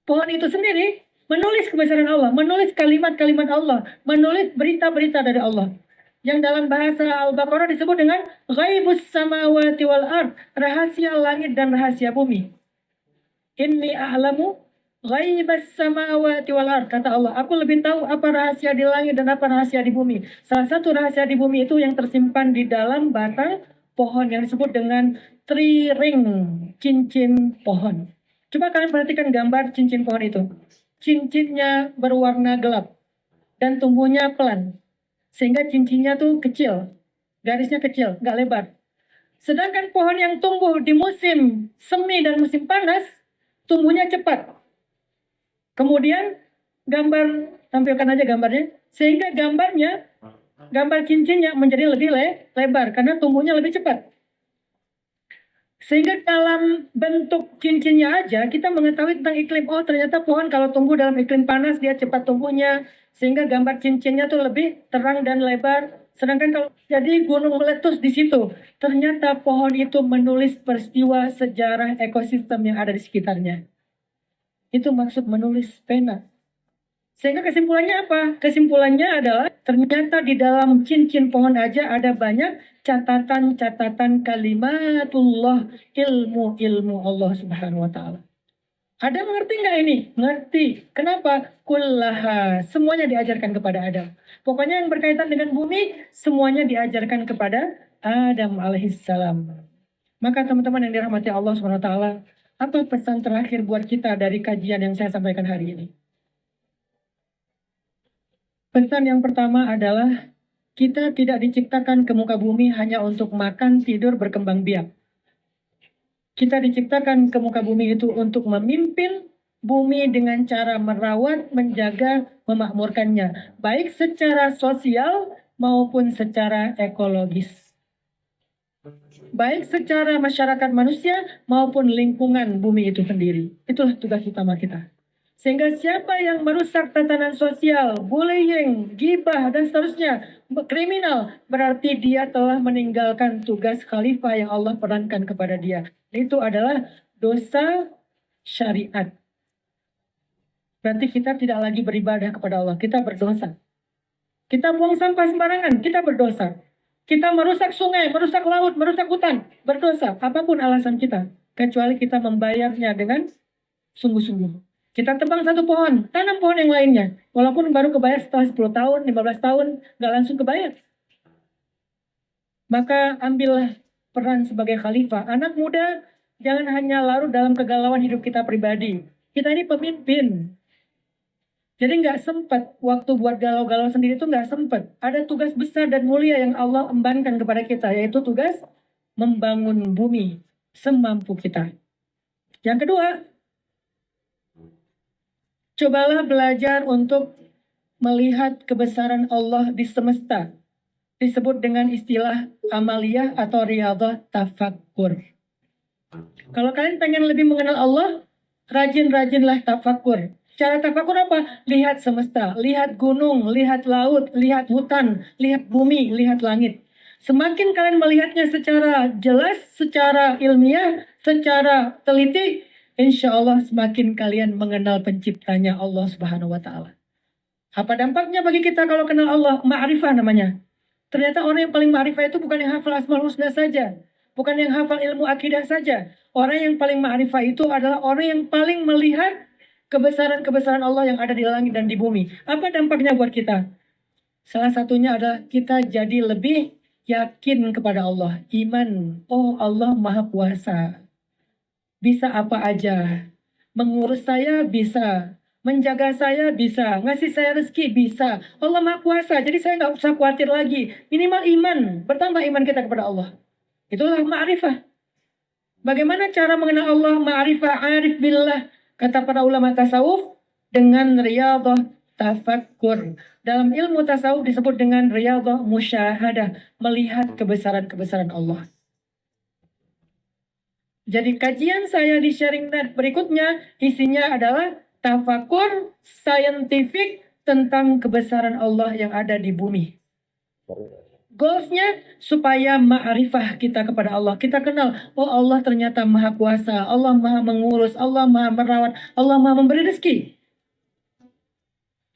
Pohon itu sendiri menulis kebesaran Allah, menulis kalimat-kalimat Allah, menulis berita-berita dari Allah. Yang dalam bahasa Al-Baqarah disebut dengan ghaibus samawati wal ard, rahasia langit dan rahasia bumi. Inni a'lamu ghaibas samawati wal ard, kata Allah, aku lebih tahu apa rahasia di langit dan apa rahasia di bumi. Salah satu rahasia di bumi itu yang tersimpan di dalam batang pohon yang disebut dengan tree ring, cincin pohon. Coba kalian perhatikan gambar cincin pohon itu. Cincinnya berwarna gelap dan tumbuhnya pelan. Sehingga cincinnya tuh kecil, garisnya kecil, nggak lebar. Sedangkan pohon yang tumbuh di musim semi dan musim panas, tumbuhnya cepat. Kemudian gambar, tampilkan aja gambarnya, sehingga gambar cincinnya menjadi lebih lebar karena tumbuhnya lebih cepat. Sehingga dalam bentuk cincinnya aja kita mengetahui tentang iklim. Oh, ternyata pohon kalau tumbuh dalam iklim panas dia cepat tumbuhnya, sehingga gambar cincinnya tuh lebih terang dan lebar. Sedangkan kalau jadi gunung meletus di situ, ternyata pohon itu menulis peristiwa sejarah ekosistem yang ada di sekitarnya. Itu maksud menulis pena. Sehingga kesimpulannya apa? Kesimpulannya adalah ternyata di dalam cincin pohon aja ada banyak catatan-catatan kalimatullah, ilmu-ilmu Allah Subhanahu wa taala. Ada mengerti nggak ini? Ngerti. Kenapa? Kullaha. Semuanya diajarkan kepada Adam. Pokoknya yang berkaitan dengan bumi, semuanya diajarkan kepada Adam alaihissalam. Maka teman-teman yang dirahmati Allah Subhanahu wa taala, apa pesan terakhir buat kita dari kajian yang saya sampaikan hari ini? Pesan yang pertama adalah kita tidak diciptakan ke muka bumi hanya untuk makan, tidur, berkembang biak. Kita diciptakan ke muka bumi itu untuk memimpin bumi dengan cara merawat, menjaga, memakmurkannya. Baik secara sosial maupun secara ekologis. Baik secara masyarakat manusia maupun lingkungan bumi itu sendiri. Itulah tugas utama kita. Sehingga siapa yang merusak tatanan sosial, bullying, gibah, dan seterusnya, kriminal, berarti dia telah meninggalkan tugas khalifah yang Allah perankan kepada dia. Itu adalah dosa syariat. Berarti kita tidak lagi beribadah kepada Allah, kita berdosa. Kita buang sampah sembarangan, kita berdosa. Kita merusak sungai, merusak laut, merusak hutan, berdosa. Apapun alasan kita, kecuali kita membayarnya dengan sungguh-sungguh. Kita tebang satu pohon, tanam pohon yang lainnya. Walaupun baru kebayar setelah 10 tahun, 15 tahun, nggak langsung kebayar. Maka ambillah peran sebagai khalifah. Anak muda, jangan hanya larut dalam kegalauan hidup kita pribadi. Kita ini pemimpin. Jadi nggak sempat, waktu buat galau-galau sendiri itu nggak sempat. Ada tugas besar dan mulia yang Allah embankan kepada kita, yaitu tugas membangun bumi semampu kita. Yang kedua, cobalah belajar untuk melihat kebesaran Allah di semesta. Disebut dengan istilah amaliyah atau riyadhah tafakkur. Kalau kalian pengen lebih mengenal Allah, rajin-rajinlah tafakkur. Cara tafakkur apa? Lihat semesta, lihat gunung, lihat laut, lihat hutan, lihat bumi, lihat langit. Semakin kalian melihatnya secara jelas, secara ilmiah, secara teliti, insya Allah semakin kalian mengenal penciptanya Allah Subhanahu wa taala. Apa dampaknya bagi kita kalau kenal Allah? Ma'rifah namanya. Ternyata orang yang paling ma'rifah itu bukan yang hafal Asmaul Husna saja. Bukan yang hafal ilmu akidah saja. Orang yang paling ma'rifah itu adalah orang yang paling melihat kebesaran-kebesaran Allah yang ada di langit dan di bumi. Apa dampaknya buat kita? Salah satunya adalah kita jadi lebih yakin kepada Allah. Iman. Oh, Allah Maha Kuasa. Bisa apa aja. Mengurus saya bisa. Menjaga saya bisa. Ngasih saya rezeki bisa. Allah Maha Kuasa. Jadi saya nggak usah khawatir lagi. Minimal iman. Bertambah iman kita kepada Allah. Itulah ma'rifah. Bagaimana cara mengenal Allah? Ma'rifah arif billah. Kata para ulama tasawuf. Dengan riyadhah tafakkur. Dalam ilmu tasawuf disebut dengan riyadhah musyahadah. Melihat kebesaran-kebesaran Allah. Jadi kajian saya di SharingNet berikutnya isinya adalah tafakur saintifik tentang kebesaran Allah yang ada di bumi. Goalsnya supaya ma'rifah kita kepada Allah. Kita kenal, oh Allah ternyata Maha Kuasa, Allah Maha Mengurus, Allah Maha Merawat, Allah Maha Memberi rezeki.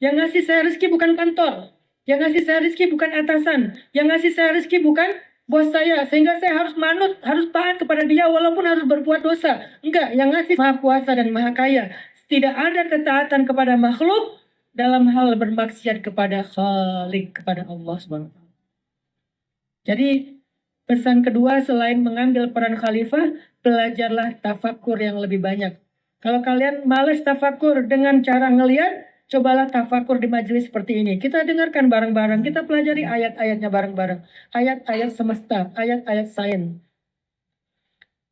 Yang ngasih saya rezeki bukan kantor, yang ngasih saya rezeki bukan atasan, yang ngasih saya rezeki bukan bos saya, sehingga saya harus manut, harus taat kepada dia walaupun harus berbuat dosa. Enggak, yang ngasih Maha Kuasa dan Maha Kaya. Tidak ada ketaatan kepada makhluk dalam hal bermaksiat kepada Khalik, kepada Allah SWT. Jadi pesan kedua selain mengambil peran khalifah, belajarlah tafakur yang lebih banyak. Kalau kalian males tafakur dengan cara ngelihat, cobalah tafakur di majelis seperti ini. Kita dengarkan bareng-bareng, kita pelajari ayat-ayatnya bareng-bareng. Ayat-ayat semesta, ayat-ayat sains.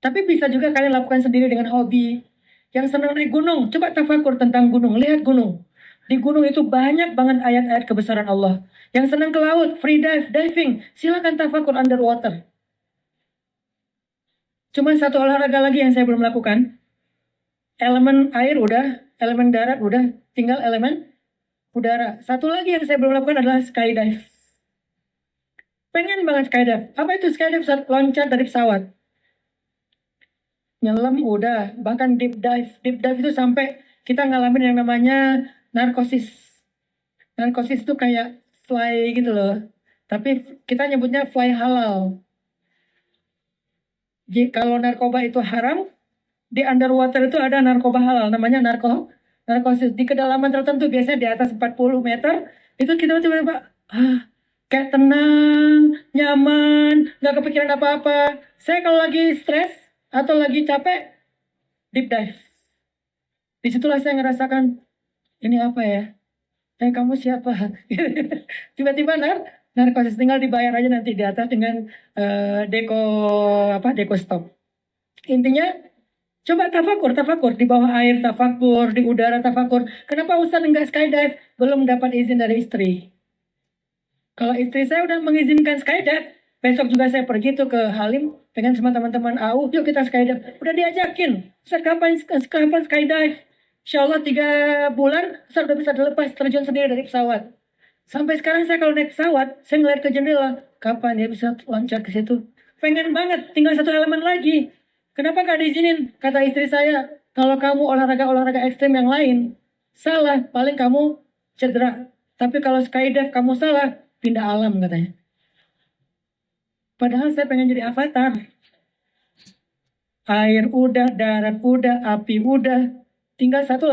Tapi bisa juga kalian lakukan sendiri dengan hobi. Yang senang naik gunung, coba tafakur tentang gunung, lihat gunung. Di gunung itu banyak banget ayat-ayat kebesaran Allah. Yang senang ke laut, free dive, diving, silakan tafakur underwater. Cuma satu olahraga lagi yang saya belum lakukan. Elemen air udah, elemen darat udah, tinggal elemen udara. Satu lagi yang saya belum lakukan adalah skydive. Pengen banget skydive. Apa itu skydive? Loncat dari pesawat. Nyelam udah, bahkan deep dive. Deep dive itu sampai kita ngalamin yang namanya narkosis. Narkosis itu kayak fly gitu loh. Tapi kita nyebutnya fly halal. Jadi kalau narkoba itu haram, di underwater itu ada narkoba halal, namanya narkosis. Di kedalaman tertentu, biasanya di atas 40 meter, itu kita tiba-tiba kayak tenang, nyaman, nggak kepikiran apa-apa. Saya kalau lagi stres atau lagi capek, deep dive. Disitulah saya ngerasakan, ini apa ya? Kamu siapa? Tiba-tiba narkosis, tinggal dibayar aja nanti di atas dengan deko stop. Intinya coba tafakur di bawah air tafakur, di udara tafakur. Kenapa Ustaz enggak skydive? Belum dapat izin dari istri. Kalau istri saya udah mengizinkan skydive, besok juga saya pergi tuh ke Halim, pengen sama teman-teman AU, yuk kita skydive. Udah diajakin, Ustaz kapan skydive? Insya Allah 3 bulan, Ustaz udah bisa dilepas terjun sendiri dari pesawat. Sampai sekarang saya kalau naik pesawat, saya ngeliat ke jendela, kapan ya bisa loncat ke situ? Pengen banget, tinggal satu elemen lagi. Kenapa gak diizinin? Kata istri saya, kalau kamu olahraga ekstrem yang lain, salah, paling kamu cedera. Tapi kalau skydive kamu salah, pindah alam katanya. Padahal saya pengen jadi avatar. Air udah, darat udah, api udah. Tinggal satu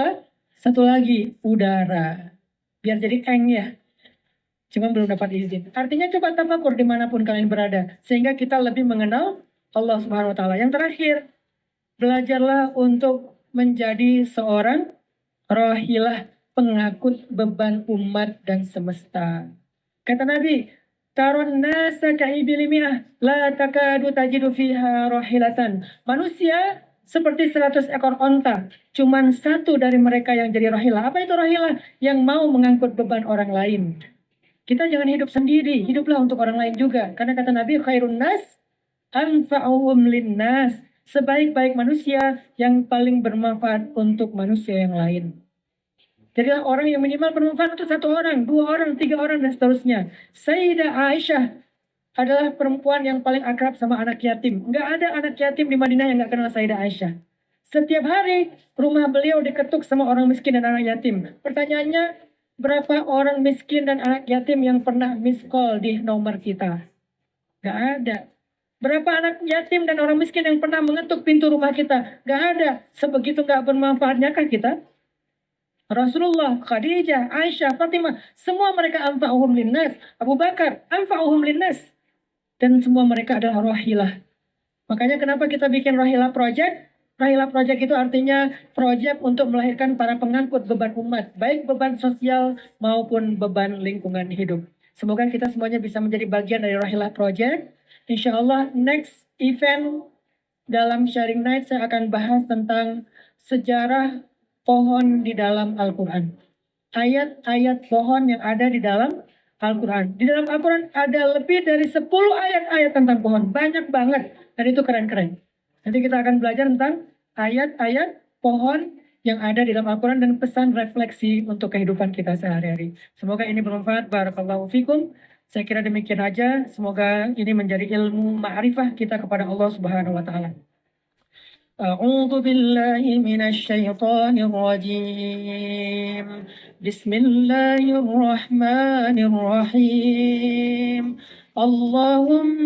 lagi, udara. Biar jadi eng ya. Cuma belum dapat izin. Artinya coba tafakur dimanapun kalian berada. Sehingga kita lebih mengenal Allah Subhanahu Wa Taala. Yang terakhir, belajarlah untuk menjadi seorang rohilah pengangkut beban umat dan semesta. Kata Nabi, Taron nasa kaibilimiah la takadu tajidu fiha rohilatan. Manusia seperti 100 ekor onta. Cuman satu dari mereka yang jadi rohilah. Apa itu rohilah? Yang mau mengangkut beban orang lain. Kita jangan hidup sendiri, hiduplah untuk orang lain juga. Karena kata Nabi, khairun nas anfa'uhum linnas. Sebaik-baik manusia yang paling bermanfaat untuk manusia yang lain. Jadilah orang yang minimal bermanfaat untuk 1 orang, 2 orang, 3 orang, dan seterusnya. Sayyidah Aisyah adalah perempuan yang paling akrab sama anak yatim. Nggak ada anak yatim di Madinah yang nggak kenal Sayyidah Aisyah. Setiap hari rumah beliau diketuk sama orang miskin dan anak yatim. Pertanyaannya, Berapa orang miskin dan anak yatim yang pernah miss call di nomor kita? Gak ada. Berapa anak yatim dan orang miskin yang pernah mengetuk pintu rumah kita? Gak ada. Sebegitu gak bermanfaatnya kah kita? Rasulullah, Khadijah, Aisyah, Fatimah, semua mereka anfa'uhum linnas. Abu Bakar, anfa'uhum linnas. Dan semua mereka adalah rahilah. Makanya kenapa kita bikin Rahilah Project? Rahilah Project itu artinya project untuk melahirkan para pengangkut beban umat, baik beban sosial maupun beban lingkungan hidup. Semoga kita semuanya bisa menjadi bagian dari Rahilah Project. Insya Allah next event dalam sharing night saya akan bahas tentang sejarah pohon di dalam Al-Quran. Ayat-ayat pohon yang ada di dalam Al-Quran. Di dalam Al-Quran ada lebih dari 10 ayat-ayat tentang pohon. Banyak banget. Dan itu keren-keren. Nanti kita akan belajar tentang ayat-ayat pohon yang ada di dalam Al-Quran dan pesan refleksi untuk kehidupan kita sehari-hari. Semoga ini bermanfaat. Barakallahu fikum. Saya kira demikian aja. Semoga ini menjadi ilmu ma'rifah kita kepada Allah Subhanahu wa taala. أعوذ بالله من الشيطان الرجيم بسم الله الرحمن الرحيم اللهم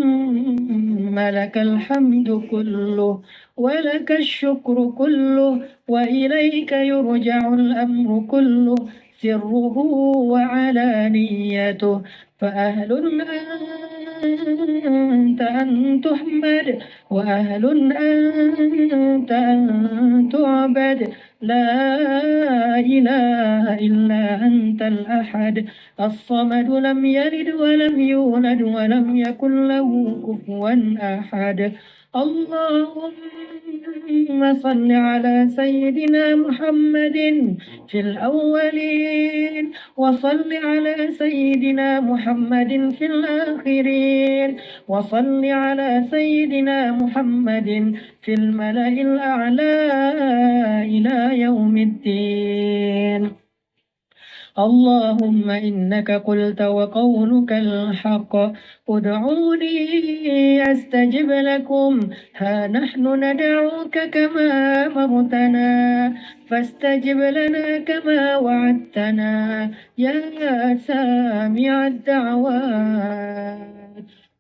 لك الحمد كله ولك الشكر كله وإليك يرجع الأمر كله سره وعلانيته فأهل أنت أن تحمد وأهل أنت أن تعبد لا إله إلا أنت الأحد الصمد لم يلد ولم يولد ولم يكن له كفوا أحد اللهم صل على سيدنا محمد في الأولين وصل على سيدنا محمد في الآخرين وصل على سيدنا محمد في الملأ الأعلى إلى يوم الدين اللهم إنك قلت وقولك الحق ادعوني أستجب لكم ها نحن ندعوك كما أمرتنا فاستجب لنا كما وعدتنا يا سامع الدعوات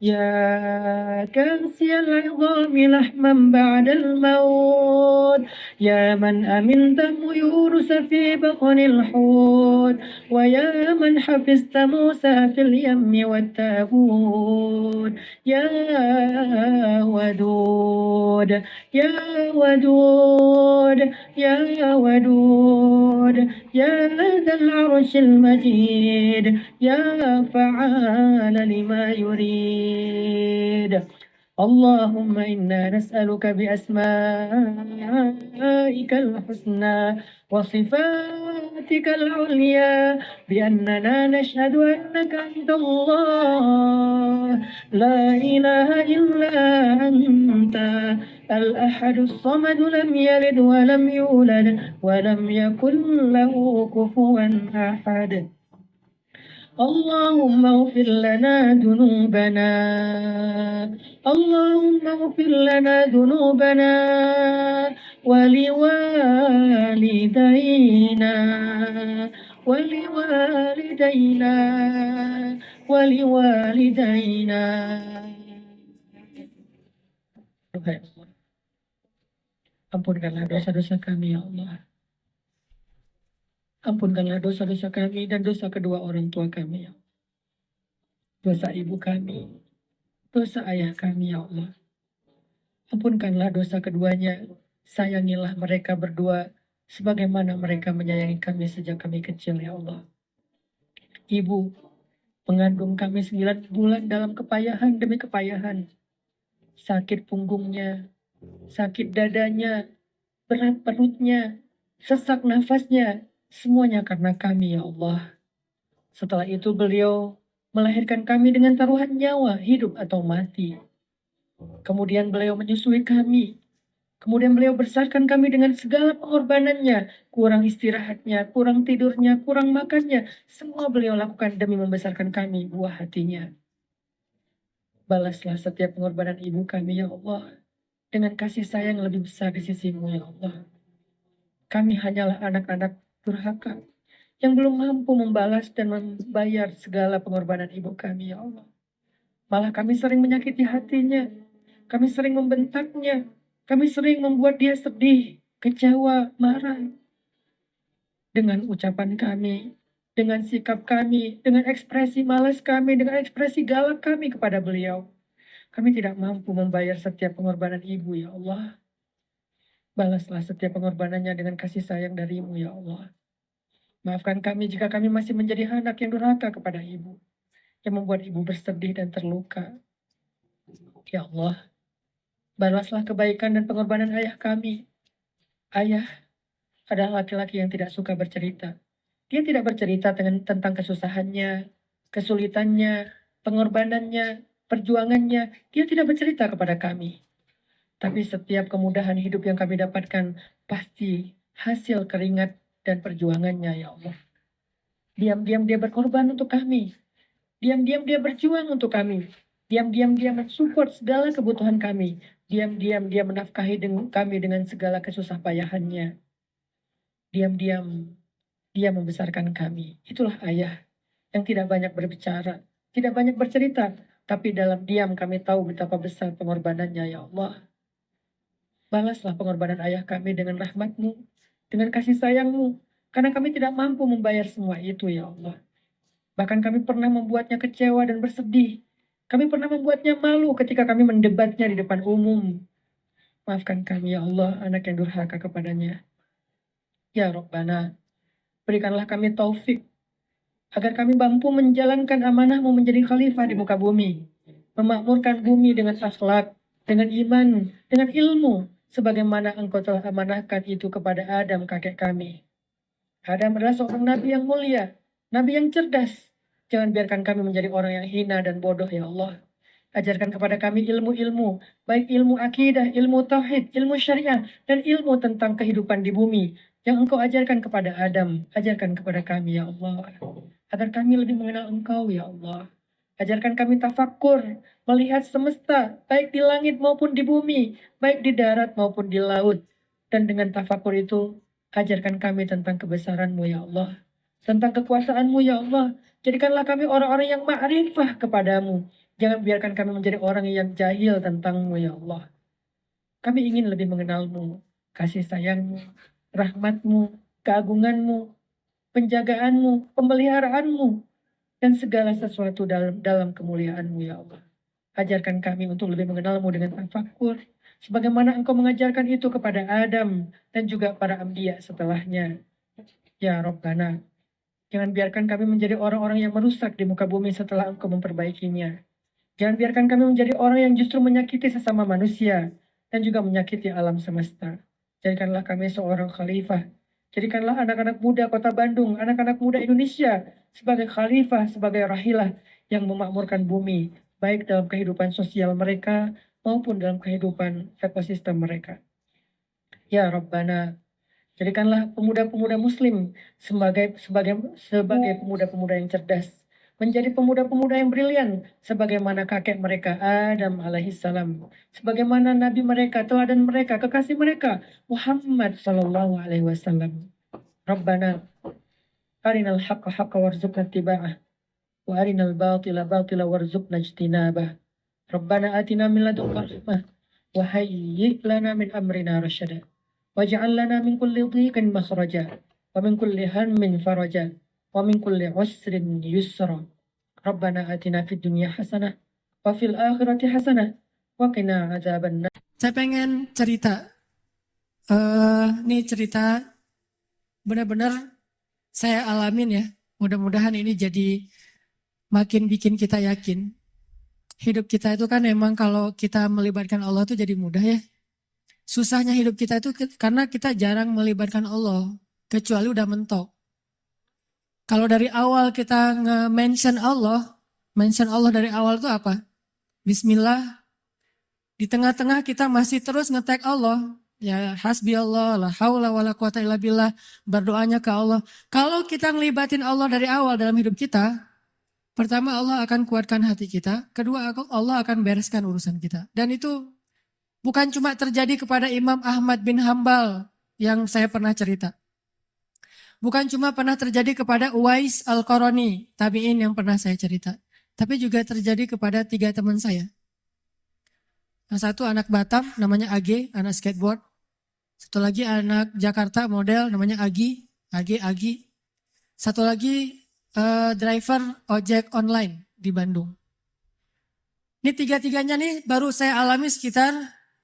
يا كاسي العظام لحما بعد الموت يا من أمنته يونس في بطن الحوت ويا من حفظت موسى في اليم والتابوت يا ودود يا ودود يا ودود يا ذا العرش المجيد يا فعال لما يريد اللهم إنا نسألك بأسمائك الحسنى وصفاتك العليا بأننا نشهد أنك أنت الله لا إله إلا أنت الأحد الصمد لم يلد ولم يولد ولم يكن له كفوا أحد اللهم اغفر لنا ذنوبنا اللهم اغفر لنا ذنوبنا ولوالدينا ولوالدينا ولوالدينا Ampunkanlah dosa-dosa kami ya Allah. Ampunkanlah dosa-dosa kami dan dosa kedua orang tua kami ya Allah. Dosa ibu kami, dosa ayah kami ya Allah. Ampunkanlah dosa keduanya. Sayangilah mereka berdua sebagaimana mereka menyayangi kami sejak kami kecil ya Allah. Ibu mengandung kami 9 bulan dalam kepayahan demi kepayahan. Sakit punggungnya, sakit dadanya, berat perutnya, sesak nafasnya, semuanya karena kami ya Allah. Setelah itu beliau melahirkan kami dengan taruhan nyawa, hidup atau mati. Kemudian beliau menyusui kami. Kemudian beliau besarkan kami dengan segala pengorbanannya. Kurang istirahatnya, kurang tidurnya, kurang makannya. Semua beliau lakukan demi membesarkan kami, buah hatinya. Balaslah setiap pengorbanan ibu kami ya Allah. Dengan kasih sayang lebih besar di sisimu ya Allah. Kami hanyalah anak-anak durhaka yang belum mampu membalas dan membayar segala pengorbanan ibu kami, ya Allah. Malah kami sering menyakiti hatinya, kami sering membentaknya, kami sering membuat dia sedih, kecewa, marah dengan ucapan kami, dengan sikap kami, dengan ekspresi malas kami, dengan ekspresi galak kami kepada beliau. Kami tidak mampu membayar setiap pengorbanan ibu, ya Allah. Balaslah setiap pengorbanannya dengan kasih sayang darimu, ya Allah. Maafkan kami jika kami masih menjadi anak yang durhaka kepada ibu, yang membuat ibu bersedih dan terluka. Ya Allah, balaslah kebaikan dan pengorbanan ayah kami. Ayah adalah laki-laki yang tidak suka bercerita. Dia tidak bercerita tentang kesusahannya, kesulitannya, pengorbanannya, perjuangannya. Dia tidak bercerita kepada kami. Tapi setiap kemudahan hidup yang kami dapatkan pasti hasil keringat dan perjuangannya, ya Allah. Diam-diam dia berkorban untuk kami. Diam-diam dia berjuang untuk kami. Diam-diam dia mensupport segala kebutuhan kami. Diam-diam dia menafkahi kami dengan segala kesusah payahannya. Diam-diam dia membesarkan kami. Itulah ayah yang tidak banyak berbicara, tidak banyak bercerita. Tapi dalam diam kami tahu betapa besar pengorbanannya, ya Allah. Balaslah pengorbanan ayah kami dengan rahmat-Mu, dengan kasih sayang-Mu. Karena kami tidak mampu membayar semua itu, ya Allah. Bahkan kami pernah membuatnya kecewa dan bersedih. Kami pernah membuatnya malu ketika kami mendebatnya di depan umum. Maafkan kami, ya Allah, anak yang durhaka kepadanya. Ya Rabbana, berikanlah kami taufik agar kami mampu menjalankan amanah-Mu menjadi khalifah di muka bumi. Memakmurkan bumi dengan akhlak, dengan iman, dengan ilmu, sebagaimana Engkau telah amanahkan itu kepada Adam kakek kami. Adam adalah seorang nabi yang mulia, nabi yang cerdas. Jangan biarkan kami menjadi orang yang hina dan bodoh, ya Allah. Ajarkan kepada kami ilmu-ilmu, baik ilmu akidah, ilmu tauhid, ilmu syariah, dan ilmu tentang kehidupan di bumi. Yang Engkau ajarkan kepada Adam, ajarkan kepada kami, ya Allah. Agar kami lebih mengenal Engkau, ya Allah. Ajarkan kami tafakkur, melihat semesta, baik di langit maupun di bumi, baik di darat maupun di laut. Dan dengan tafakkur itu, ajarkan kami tentang kebesaran-Mu, ya Allah. Tentang kekuasaan-Mu, ya Allah. Jadikanlah kami orang-orang yang ma'rifah kepadamu. Jangan biarkan kami menjadi orang yang jahil tentang-Mu, ya Allah. Kami ingin lebih mengenal-Mu, kasih sayang-Mu, rahmat-Mu, keagungan-Mu, penjagaan-Mu, pemeliharaanmu, dan segala sesuatu dalam kemuliaan-Mu, ya Allah. Ajarkan kami untuk lebih mengenal-Mu dengan tafakkur, sebagaimana Engkau mengajarkan itu kepada Adam dan juga para anbiya setelahnya. Ya Rabbana, jangan biarkan kami menjadi orang-orang yang merusak di muka bumi setelah Engkau memperbaikinya. Jangan biarkan kami menjadi orang yang justru menyakiti sesama manusia dan juga menyakiti alam semesta. Jadikanlah kami seorang khalifah. Jadikanlah anak-anak muda Kota Bandung, anak-anak muda Indonesia sebagai khalifah, sebagai rahilah yang memakmurkan bumi, baik dalam kehidupan sosial mereka maupun dalam kehidupan ekosistem mereka. Ya Rabbana, jadikanlah pemuda-pemuda muslim sebagai pemuda-pemuda yang cerdas, menjadi pemuda-pemuda yang brilian sebagaimana kakek mereka Adam alaihissalam, sebagaimana nabi mereka, teladan mereka, kekasih mereka Muhammad sallallahu alaihi wasallam. Rabbana arinal haqqa haqqa warzuqna ittiba'ah wa arinal batila batila warzuqna ijtinabah. Rabbana atina min ladunka rahmah wa hayyi' lana min amrina rasyada. Waj'al lana min kulli dhiqin makhraja wa min kulli hammin faraja wa min kulli usrin yusra. Rabbana atina fid dunya hasanah wa fil akhirati hasanah wa qina adzabannar. Saya pengen cerita. Ini cerita benar-benar saya alamin ya. Mudah-mudahan ini jadi makin bikin kita yakin. Hidup kita itu kan emang kalau kita melibatkan Allah itu jadi mudah ya. Susahnya hidup kita itu karena kita jarang melibatkan Allah, kecuali udah mentok. Kalau dari awal kita mention Allah dari awal itu apa? Bismillah. Di tengah-tengah kita masih terus nge-tag Allah. Ya hasbi Allah, la haula wala quwata illa billah, berdoanya ke Allah. Kalau kita ngelibatin Allah dari awal dalam hidup kita, pertama Allah akan kuatkan hati kita, kedua Allah akan bereskan urusan kita. Dan itu bukan cuma terjadi kepada Imam Ahmad bin Hambal yang saya pernah cerita. Bukan cuma pernah terjadi kepada Uwais Al-Qarani, tabi'in yang pernah saya cerita. Tapi juga terjadi kepada 3 teman saya. Yang satu anak Batam namanya AG, anak skateboard. Satu lagi anak Jakarta model namanya Agi. Satu lagi driver ojek online di Bandung. Ini 3-tiganya nih baru saya alami sekitar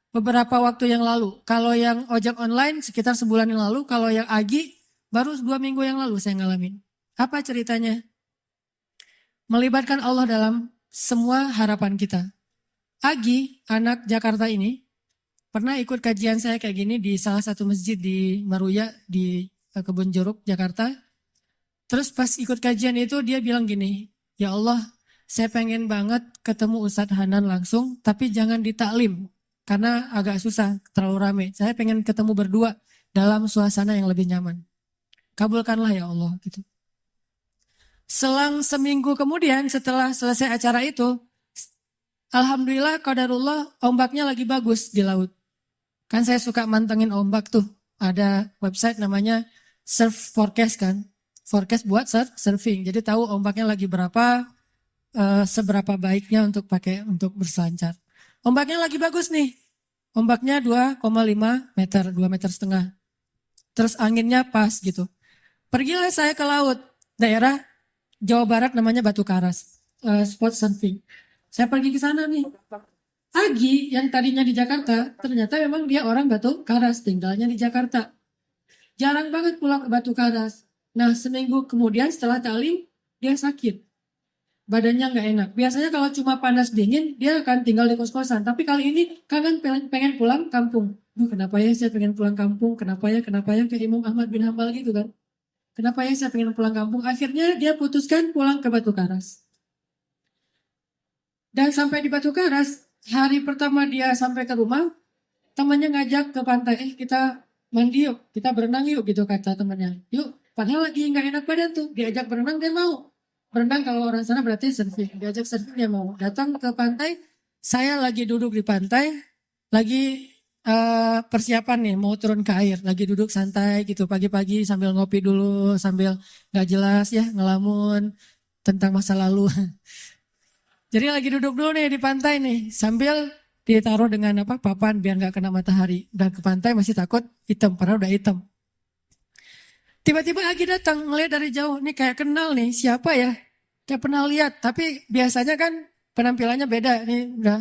beberapa waktu yang lalu. Kalau yang ojek online sekitar sebulan yang lalu, kalau yang Agi baru 2 minggu yang lalu saya ngalamin. Apa ceritanya? Melibatkan Allah dalam semua harapan kita. Agi, anak Jakarta ini, pernah ikut kajian saya kayak gini di salah satu masjid di Maruya, di Kebun Jeruk, Jakarta. Terus pas ikut kajian itu dia bilang gini, ya Allah, saya pengen banget ketemu Ustadz Hanan langsung, tapi jangan ditaklim, karena agak susah, terlalu rame. Saya pengen ketemu berdua dalam suasana yang lebih nyaman. Kabulkanlah ya Allah, gitu. Selang seminggu kemudian setelah selesai acara itu, alhamdulillah qadarullah ombaknya lagi bagus di laut. Kan saya suka mantengin ombak tuh. Ada website namanya Surf Forecast kan. Forecast buat surfing. Jadi tahu ombaknya lagi berapa, seberapa baiknya untuk untuk berselancar. Ombaknya lagi bagus nih. Ombaknya 2,5 meter, 2,5 meter. Terus anginnya pas gitu. Pergilah saya ke laut, daerah Jawa Barat namanya Batu Karas, spot surfing. Saya pergi ke sana nih. Agi yang tadinya di Jakarta, ternyata memang dia orang Batu Karas, tinggalnya di Jakarta. Jarang banget pulang ke Batu Karas. Nah, seminggu kemudian setelah ta'lim, dia sakit. Badannya nggak enak. Biasanya kalau cuma panas dingin, dia akan tinggal di kos-kosan. Tapi kali ini kangen pengen pulang kampung. Duh, kenapa ya saya pengen pulang kampung? Kenapa ya? Kayak Imam Ahmad bin Hambal gitu kan. Kenapa ya saya pengen pulang kampung? Akhirnya dia putuskan pulang ke Batu Karas. Dan sampai di Batu Karas, hari pertama dia sampai ke rumah, temannya ngajak ke pantai, kita mandi yuk, kita berenang yuk gitu kata temannya. Yuk, padahal lagi nggak enak badan tuh, diajak berenang dia mau. Berenang kalau orang sana berarti surfing, diajak surfing dia mau. Datang ke pantai, saya lagi duduk di pantai, lagi persiapan nih mau turun ke air, lagi duduk santai gitu pagi-pagi sambil ngopi dulu, sambil nggak jelas ya ngelamun tentang masa lalu. Jadi lagi duduk dulu nih di pantai nih, sambil ditaruh dengan papan biar nggak kena matahari. Udah ke pantai masih takut hitam, padahal udah hitam. Tiba-tiba lagi datang ngeliat dari jauh, nih kayak kenal nih siapa ya? Kayak pernah lihat, tapi biasanya kan penampilannya beda. Nih udah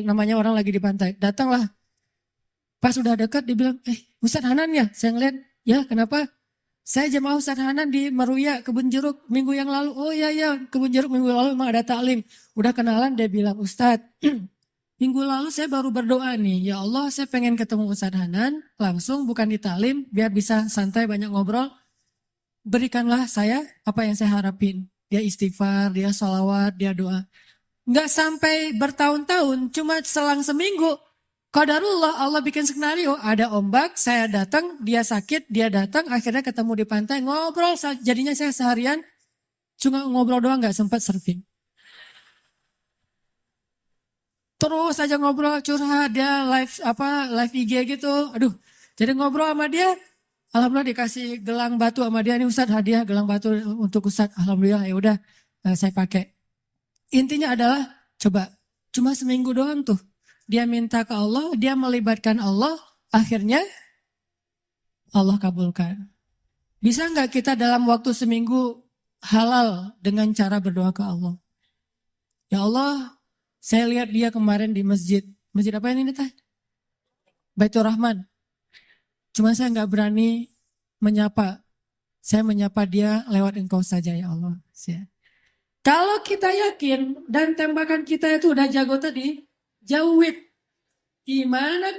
namanya orang lagi di pantai. Datanglah. Pas udah dekat dibilang, Ustadz Hanan ya? Saya ngeliat, ya kenapa? Saya jemaah Ustadz Hanan di Meruya, Kebun Jeruk minggu yang lalu. Oh iya, Kebun Jeruk minggu lalu emang ada taklim. Udah kenalan dia bilang, Ustadz, minggu lalu saya baru berdoa nih. Ya Allah saya pengen ketemu Ustadz Hanan, langsung bukan di taklim, biar bisa santai banyak ngobrol. Berikanlah saya apa yang saya harapin. Dia istighfar, dia sholawat, dia doa. Nggak sampai bertahun-tahun, cuma selang seminggu. Qadarullah Allah bikin skenario, ada ombak, saya datang, dia sakit, dia datang, akhirnya ketemu di pantai, ngobrol, jadinya saya seharian cuma ngobrol doang, nggak sempat surfing. Terus aja ngobrol, curhat, dia live IG gitu, aduh, jadi ngobrol sama dia, alhamdulillah dikasih gelang batu sama dia, nih Ustadz hadiah gelang batu untuk Ustadz, alhamdulillah ya udah saya pakai. Intinya adalah, coba, cuma seminggu doang tuh. Dia minta ke Allah, dia melibatkan Allah, akhirnya Allah kabulkan. Bisa nggak kita dalam waktu seminggu halal dengan cara berdoa ke Allah? Ya Allah, saya lihat dia kemarin di masjid. Masjid apa ini teh? Baitur Rahman. Cuma saya nggak berani menyapa. Saya menyapa dia lewat engkau saja ya Allah. Kalau kita yakin dan tembakan kita itu udah jago tadi, jawid. Gimana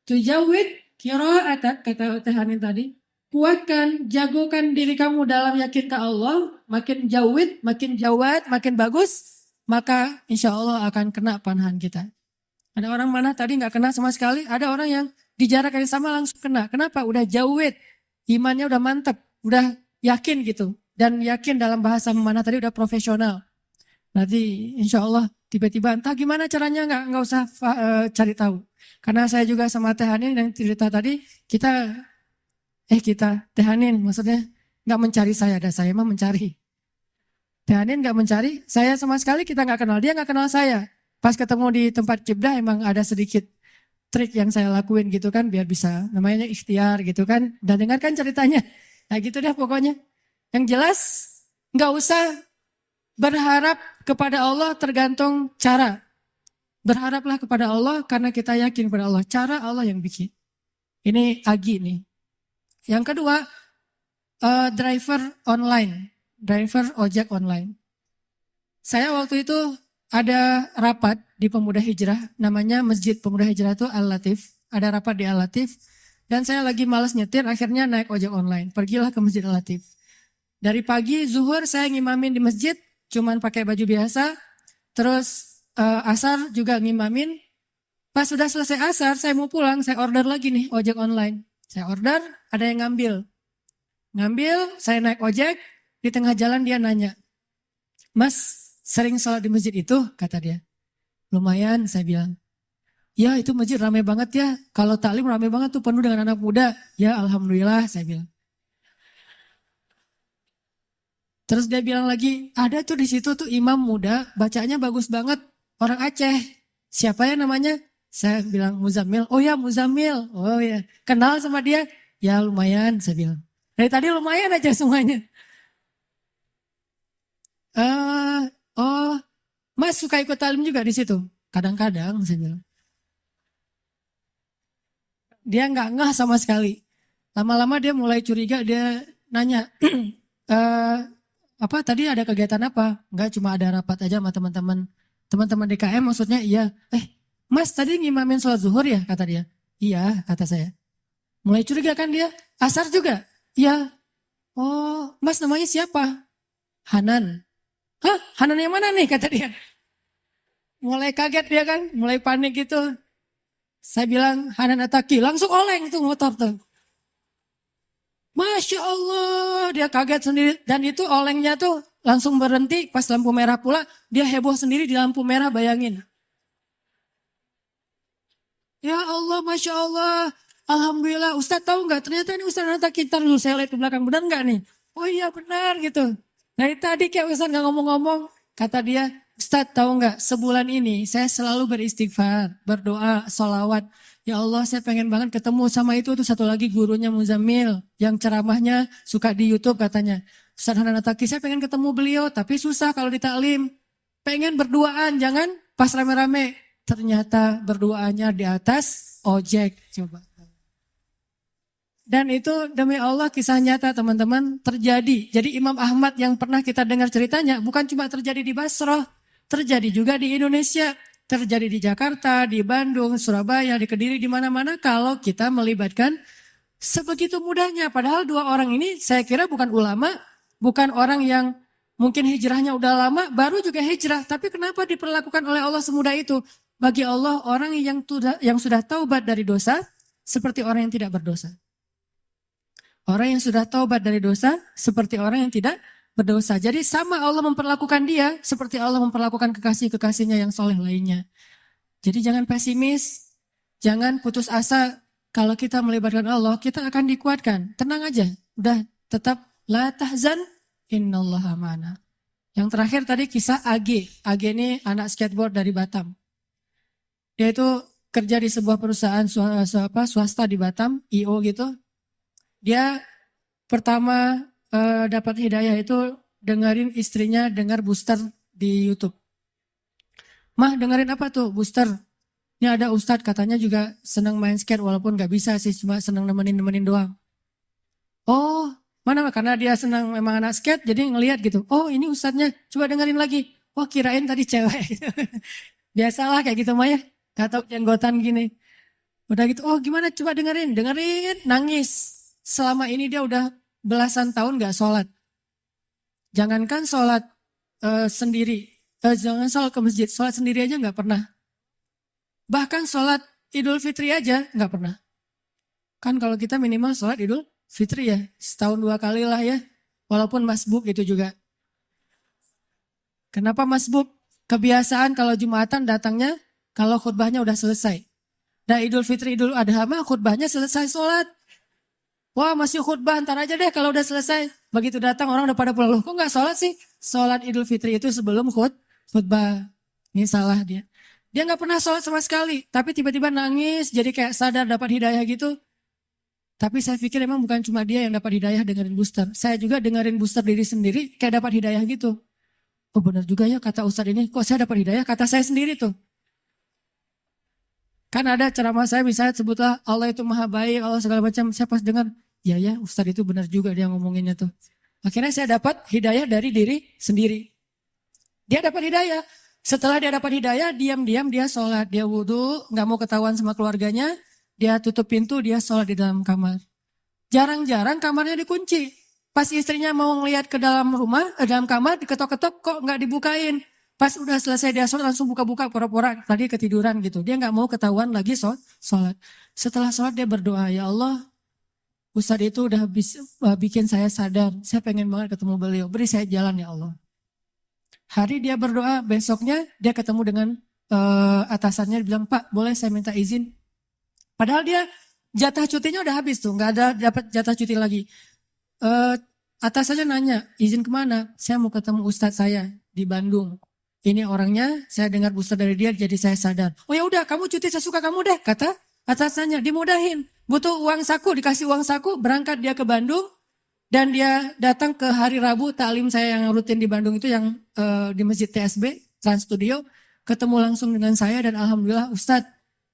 tuh jawid qiraat kata Teh Hanin tadi. Kuatkan, jagokan diri kamu dalam yakin ke Allah. Makin jawid, makin jawad, makin bagus. Maka insya Allah akan kena panahan kita. Ada orang mana tadi nggak kena sama sekali. Ada orang yang di jarak yang sama langsung kena. Kenapa? Udah jawid. Imannya udah mantep. Udah yakin gitu. Dan yakin dalam bahasa mana tadi udah profesional. Nanti insya Allah tiba-tiba entah gimana caranya nggak usah cari tahu. Karena saya juga sama Teh Hanin yang cerita tadi kita Teh Hanin maksudnya nggak mencari saya, ada saya mah mencari. Danin nggak mencari, saya sama sekali kita nggak kenal, dia nggak kenal saya. Pas ketemu di tempat kibdah emang ada sedikit trik yang saya lakuin gitu kan, biar bisa namanya ikhtiar gitu kan. Dan dengarkan ceritanya, nah gitu deh pokoknya. Yang jelas nggak usah berharap kepada Allah tergantung cara. Berharaplah kepada Allah karena kita yakin kepada Allah. Cara Allah yang bikin. Ini Agi nih. Yang kedua, driver online. Driver ojek online. Saya waktu itu ada rapat di Pemuda Hijrah. Namanya Masjid Pemuda Hijrah itu Al-Latif. Ada rapat di Al-Latif. Dan saya lagi malas nyetir, akhirnya naik ojek online. Pergilah ke Masjid Al-Latif. Dari pagi, zuhur saya ngimamin di masjid. Cuman pakai baju biasa. Terus asar juga ngimamin. Pas sudah selesai asar, saya mau pulang, saya order lagi nih ojek online. Saya order, ada yang ngambil. Ngambil, saya naik ojek, di tengah jalan dia nanya, Mas, sering sholat di masjid itu? Kata dia. Lumayan, saya bilang. Ya, itu masjid ramai banget ya. Kalau taklim ramai banget tuh, penuh dengan anak muda. Ya, alhamdulillah, saya bilang. Terus dia bilang lagi, ada tuh di situ tuh imam muda, bacanya bagus banget. Orang Aceh. Siapa ya namanya? Saya bilang Muzammil. Oh ya Muzammil. Oh ya. Kenal sama dia? Ya lumayan saya bilang. Dari tadi lumayan aja semuanya. Oh, Mas suka ikut talim juga di situ? Kadang-kadang saya bilang. Dia nggak ngeh sama sekali. Lama-lama dia mulai curiga, dia nanya, apa tadi ada kegiatan apa? Enggak, cuma ada rapat aja sama teman-teman. Teman-teman DKM maksudnya iya. Mas tadi ngimamin sholat zuhur ya kata dia. Iya kata saya. Mulai curiga kan dia. Asar juga? Iya. Oh mas namanya siapa? Hanan. Hah Hanan yang mana nih kata dia. Mulai kaget dia kan. Mulai panik gitu. Saya bilang Hanan Ataki. Langsung oleng tuh motor tuh. Masya Allah. Dia kaget sendiri. Dan itu olengnya tuh langsung berhenti pas lampu merah pula. Dia heboh sendiri di lampu merah bayangin. Ya Allah, Masya Allah. Alhamdulillah. Ustadz tahu nggak? Ternyata ini Ustadz Nata Kintar dulu. Saya lihat ke belakang. Benar nggak nih? Oh iya benar gitu. Dari tadi kayak Ustadz nggak ngomong-ngomong. Kata dia, Ustadz tahu nggak? Sebulan ini saya selalu beristighfar, berdoa, sholawat. Ya Allah saya pengen banget ketemu sama itu. Tuh satu lagi gurunya Muzammil. Yang ceramahnya suka di YouTube katanya. Ustadz Hanan Ataki, saya pengen ketemu beliau. Tapi susah kalau di taklim. Pengen berduaan, jangan pas rame-rame. Ternyata berduanya di atas ojek. Coba. Dan itu demi Allah kisah nyata teman-teman terjadi. Jadi Imam Ahmad yang pernah kita dengar ceritanya bukan cuma terjadi di Basrah. Terjadi juga di Indonesia. Terjadi di Jakarta, di Bandung, Surabaya, di Kediri, di mana-mana. Kalau kita melibatkan sebegitu mudahnya. Padahal dua orang ini saya kira bukan ulama. Bukan orang yang mungkin hijrahnya udah lama. Baru juga hijrah. Tapi kenapa diperlakukan oleh Allah semudah itu? Bagi Allah orang yang sudah taubat dari dosa seperti orang yang tidak berdosa. Orang yang sudah taubat dari dosa seperti orang yang tidak berdosa. Jadi sama Allah memperlakukan dia seperti Allah memperlakukan kekasih-kekasihnya yang soleh lainnya. Jadi jangan pesimis, jangan putus asa. Kalau kita melibatkan Allah, kita akan dikuatkan. Tenang aja, udah tetap la tahzan innallaha ma'ana. Yang terakhir tadi kisah AG. AG ini anak skateboard dari Batam. Dia itu kerja di sebuah perusahaan swasta di Batam, IO gitu. Dia pertama dapat hidayah itu dengerin istrinya dengar booster di YouTube. Mah dengerin apa tuh booster? Ini ada ustadz katanya juga senang main skate walaupun gak bisa sih cuma senang nemenin doang. Oh mana karena dia senang memang anak skate jadi ngelihat gitu. Oh ini ustadznya coba dengerin lagi. Oh kirain tadi cewek. Biasalah kayak gitu Maya. Gak tau jenggotan gini. Udah gitu, oh gimana coba dengerin, nangis. Selama ini dia udah belasan tahun gak sholat. Jangankan sholat sendiri, jangan sholat ke masjid, sholat sendiri aja gak pernah. Bahkan sholat Idul Fitri aja gak pernah. Kan kalau kita minimal sholat Idul Fitri ya, setahun 2 kali lah ya. Walaupun masbuk itu juga. Kenapa masbuk? Kebiasaan kalau Jumatan datangnya kalau khutbahnya udah selesai. Dan Idul Fitri, Idul Adha mah khutbahnya selesai sholat. Wah masih khutbah, ntar aja deh kalau udah selesai. Begitu datang orang udah pada pulang, loh kok nggak sholat sih? Sholat Idul Fitri itu sebelum khutbah. Ini salah dia. Dia nggak pernah sholat sama sekali, tapi tiba-tiba nangis, jadi kayak sadar dapat hidayah gitu. Tapi saya pikir emang bukan cuma dia yang dapat hidayah dengerin booster. Saya juga dengerin booster diri sendiri kayak dapat hidayah gitu. Oh benar juga ya kata Ustadz ini, kok saya dapat hidayah? Kata saya sendiri tuh. Kan ada ceramah saya misalnya sebutlah Allah itu maha baik, Allah segala macam. Saya pas dengar, ya ya Ustadz itu benar juga dia ngomonginnya tuh. Akhirnya saya dapat hidayah dari diri sendiri. Dia dapat hidayah. Setelah dia dapat hidayah, diam-diam dia sholat. Dia wudhu, gak mau ketahuan sama keluarganya. Dia tutup pintu, dia sholat di dalam kamar. Jarang-jarang kamarnya dikunci. Pas istrinya mau ngeliat ke dalam rumah, dalam kamar, diketok-ketok kok gak dibukain. Pas udah selesai dia sholat langsung buka-buka pura-pura tadi ketiduran gitu. Dia gak mau ketahuan lagi sholat. Setelah sholat dia berdoa, ya Allah Ustadz itu udah bikin saya sadar. Saya pengen banget ketemu beliau. Beri saya jalan ya Allah. Hari dia berdoa, besoknya dia ketemu dengan atasannya. Dia bilang, Pak boleh saya minta izin? Padahal dia jatah cutinya udah habis tuh. Gak ada dapat jatah cuti lagi. Atasannya nanya, izin kemana? Saya mau ketemu Ustadz saya di Bandung. Ini orangnya, saya dengar booster dari dia, jadi saya sadar. Oh ya udah, kamu cuti sesuka kamu deh, kata atasannya. Dimudahin, butuh uang saku, dikasih uang saku, berangkat dia ke Bandung, dan dia datang ke hari Rabu taklim saya yang rutin di Bandung itu yang di Masjid TSB Trans Studio, ketemu langsung dengan saya dan alhamdulillah Ustadz,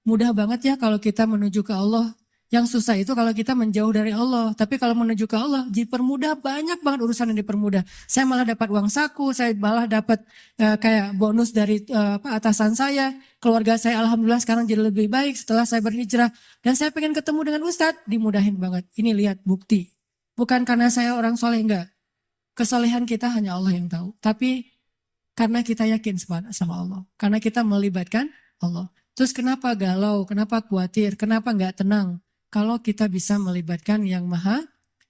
mudah banget ya kalau kita menuju ke Allah. Yang susah itu kalau kita menjauh dari Allah. Tapi kalau menuju ke Allah, dipermudah, banyak banget urusan yang dipermudah. Saya malah dapat uang saku, saya malah dapat kayak bonus dari atasan saya. Keluarga saya alhamdulillah sekarang jadi lebih baik setelah saya berhijrah. Dan saya pengen ketemu dengan Ustadz, dimudahin banget. Ini lihat bukti. Bukan karena saya orang soleh, enggak. Kesolehan kita hanya Allah yang tahu. Tapi karena kita yakin sama Allah. Karena kita melibatkan Allah. Terus kenapa galau, kenapa khawatir, kenapa enggak tenang? Kalau kita bisa melibatkan yang maha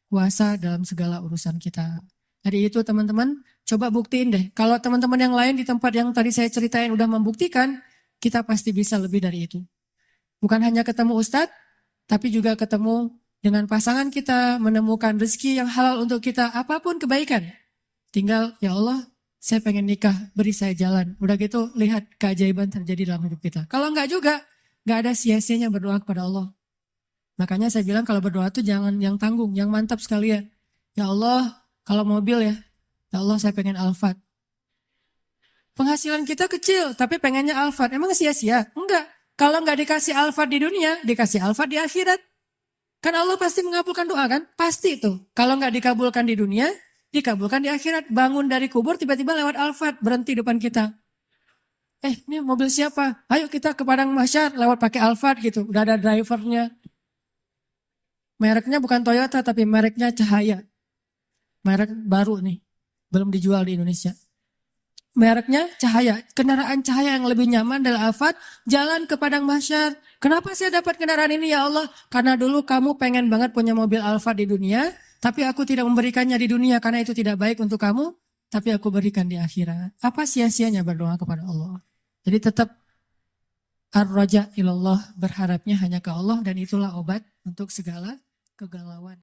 kuasa dalam segala urusan kita. Jadi itu teman-teman, coba buktiin deh. Kalau teman-teman yang lain di tempat yang tadi saya ceritain udah membuktikan, kita pasti bisa lebih dari itu. Bukan hanya ketemu Ustadz, tapi juga ketemu dengan pasangan kita, menemukan rezeki yang halal untuk kita, apapun kebaikan. Tinggal, ya Allah, saya pengen nikah, beri saya jalan. Udah gitu, lihat keajaiban terjadi dalam hidup kita. Kalau enggak juga, enggak ada sia-sianya berdoa kepada Allah. Makanya saya bilang kalau berdoa tuh jangan yang tanggung, yang mantap sekalian. Ya Allah, kalau mobil ya Allah saya pengen Alphard. Penghasilan kita kecil, tapi pengennya Alphard. Emang sia-sia? Enggak. Kalau enggak dikasih Alphard di dunia, dikasih Alphard di akhirat. Kan Allah pasti mengabulkan doa kan? Pasti itu. Kalau enggak dikabulkan di dunia, dikabulkan di akhirat. Bangun dari kubur, tiba-tiba lewat Alphard, berhenti depan kita. Ini mobil siapa? Ayo kita ke Padang Mahsyar, lewat pakai Alphard gitu. Udah ada drivernya. Mereknya bukan Toyota tapi mereknya Cahaya. Merek baru nih. Belum dijual di Indonesia. Mereknya Cahaya. Kendaraan Cahaya yang lebih nyaman adalah Alphard. Jalan ke Padang Mahsyar. Kenapa saya dapat kendaraan ini ya Allah? Karena dulu kamu pengen banget punya mobil Alphard di dunia. Tapi aku tidak memberikannya di dunia karena itu tidak baik untuk kamu. Tapi aku berikan di akhirat. Apa sia-sianya berdoa kepada Allah? Jadi tetap ar-raja ilallah, berharapnya hanya ke Allah. Dan itulah obat untuk segala kegalauan.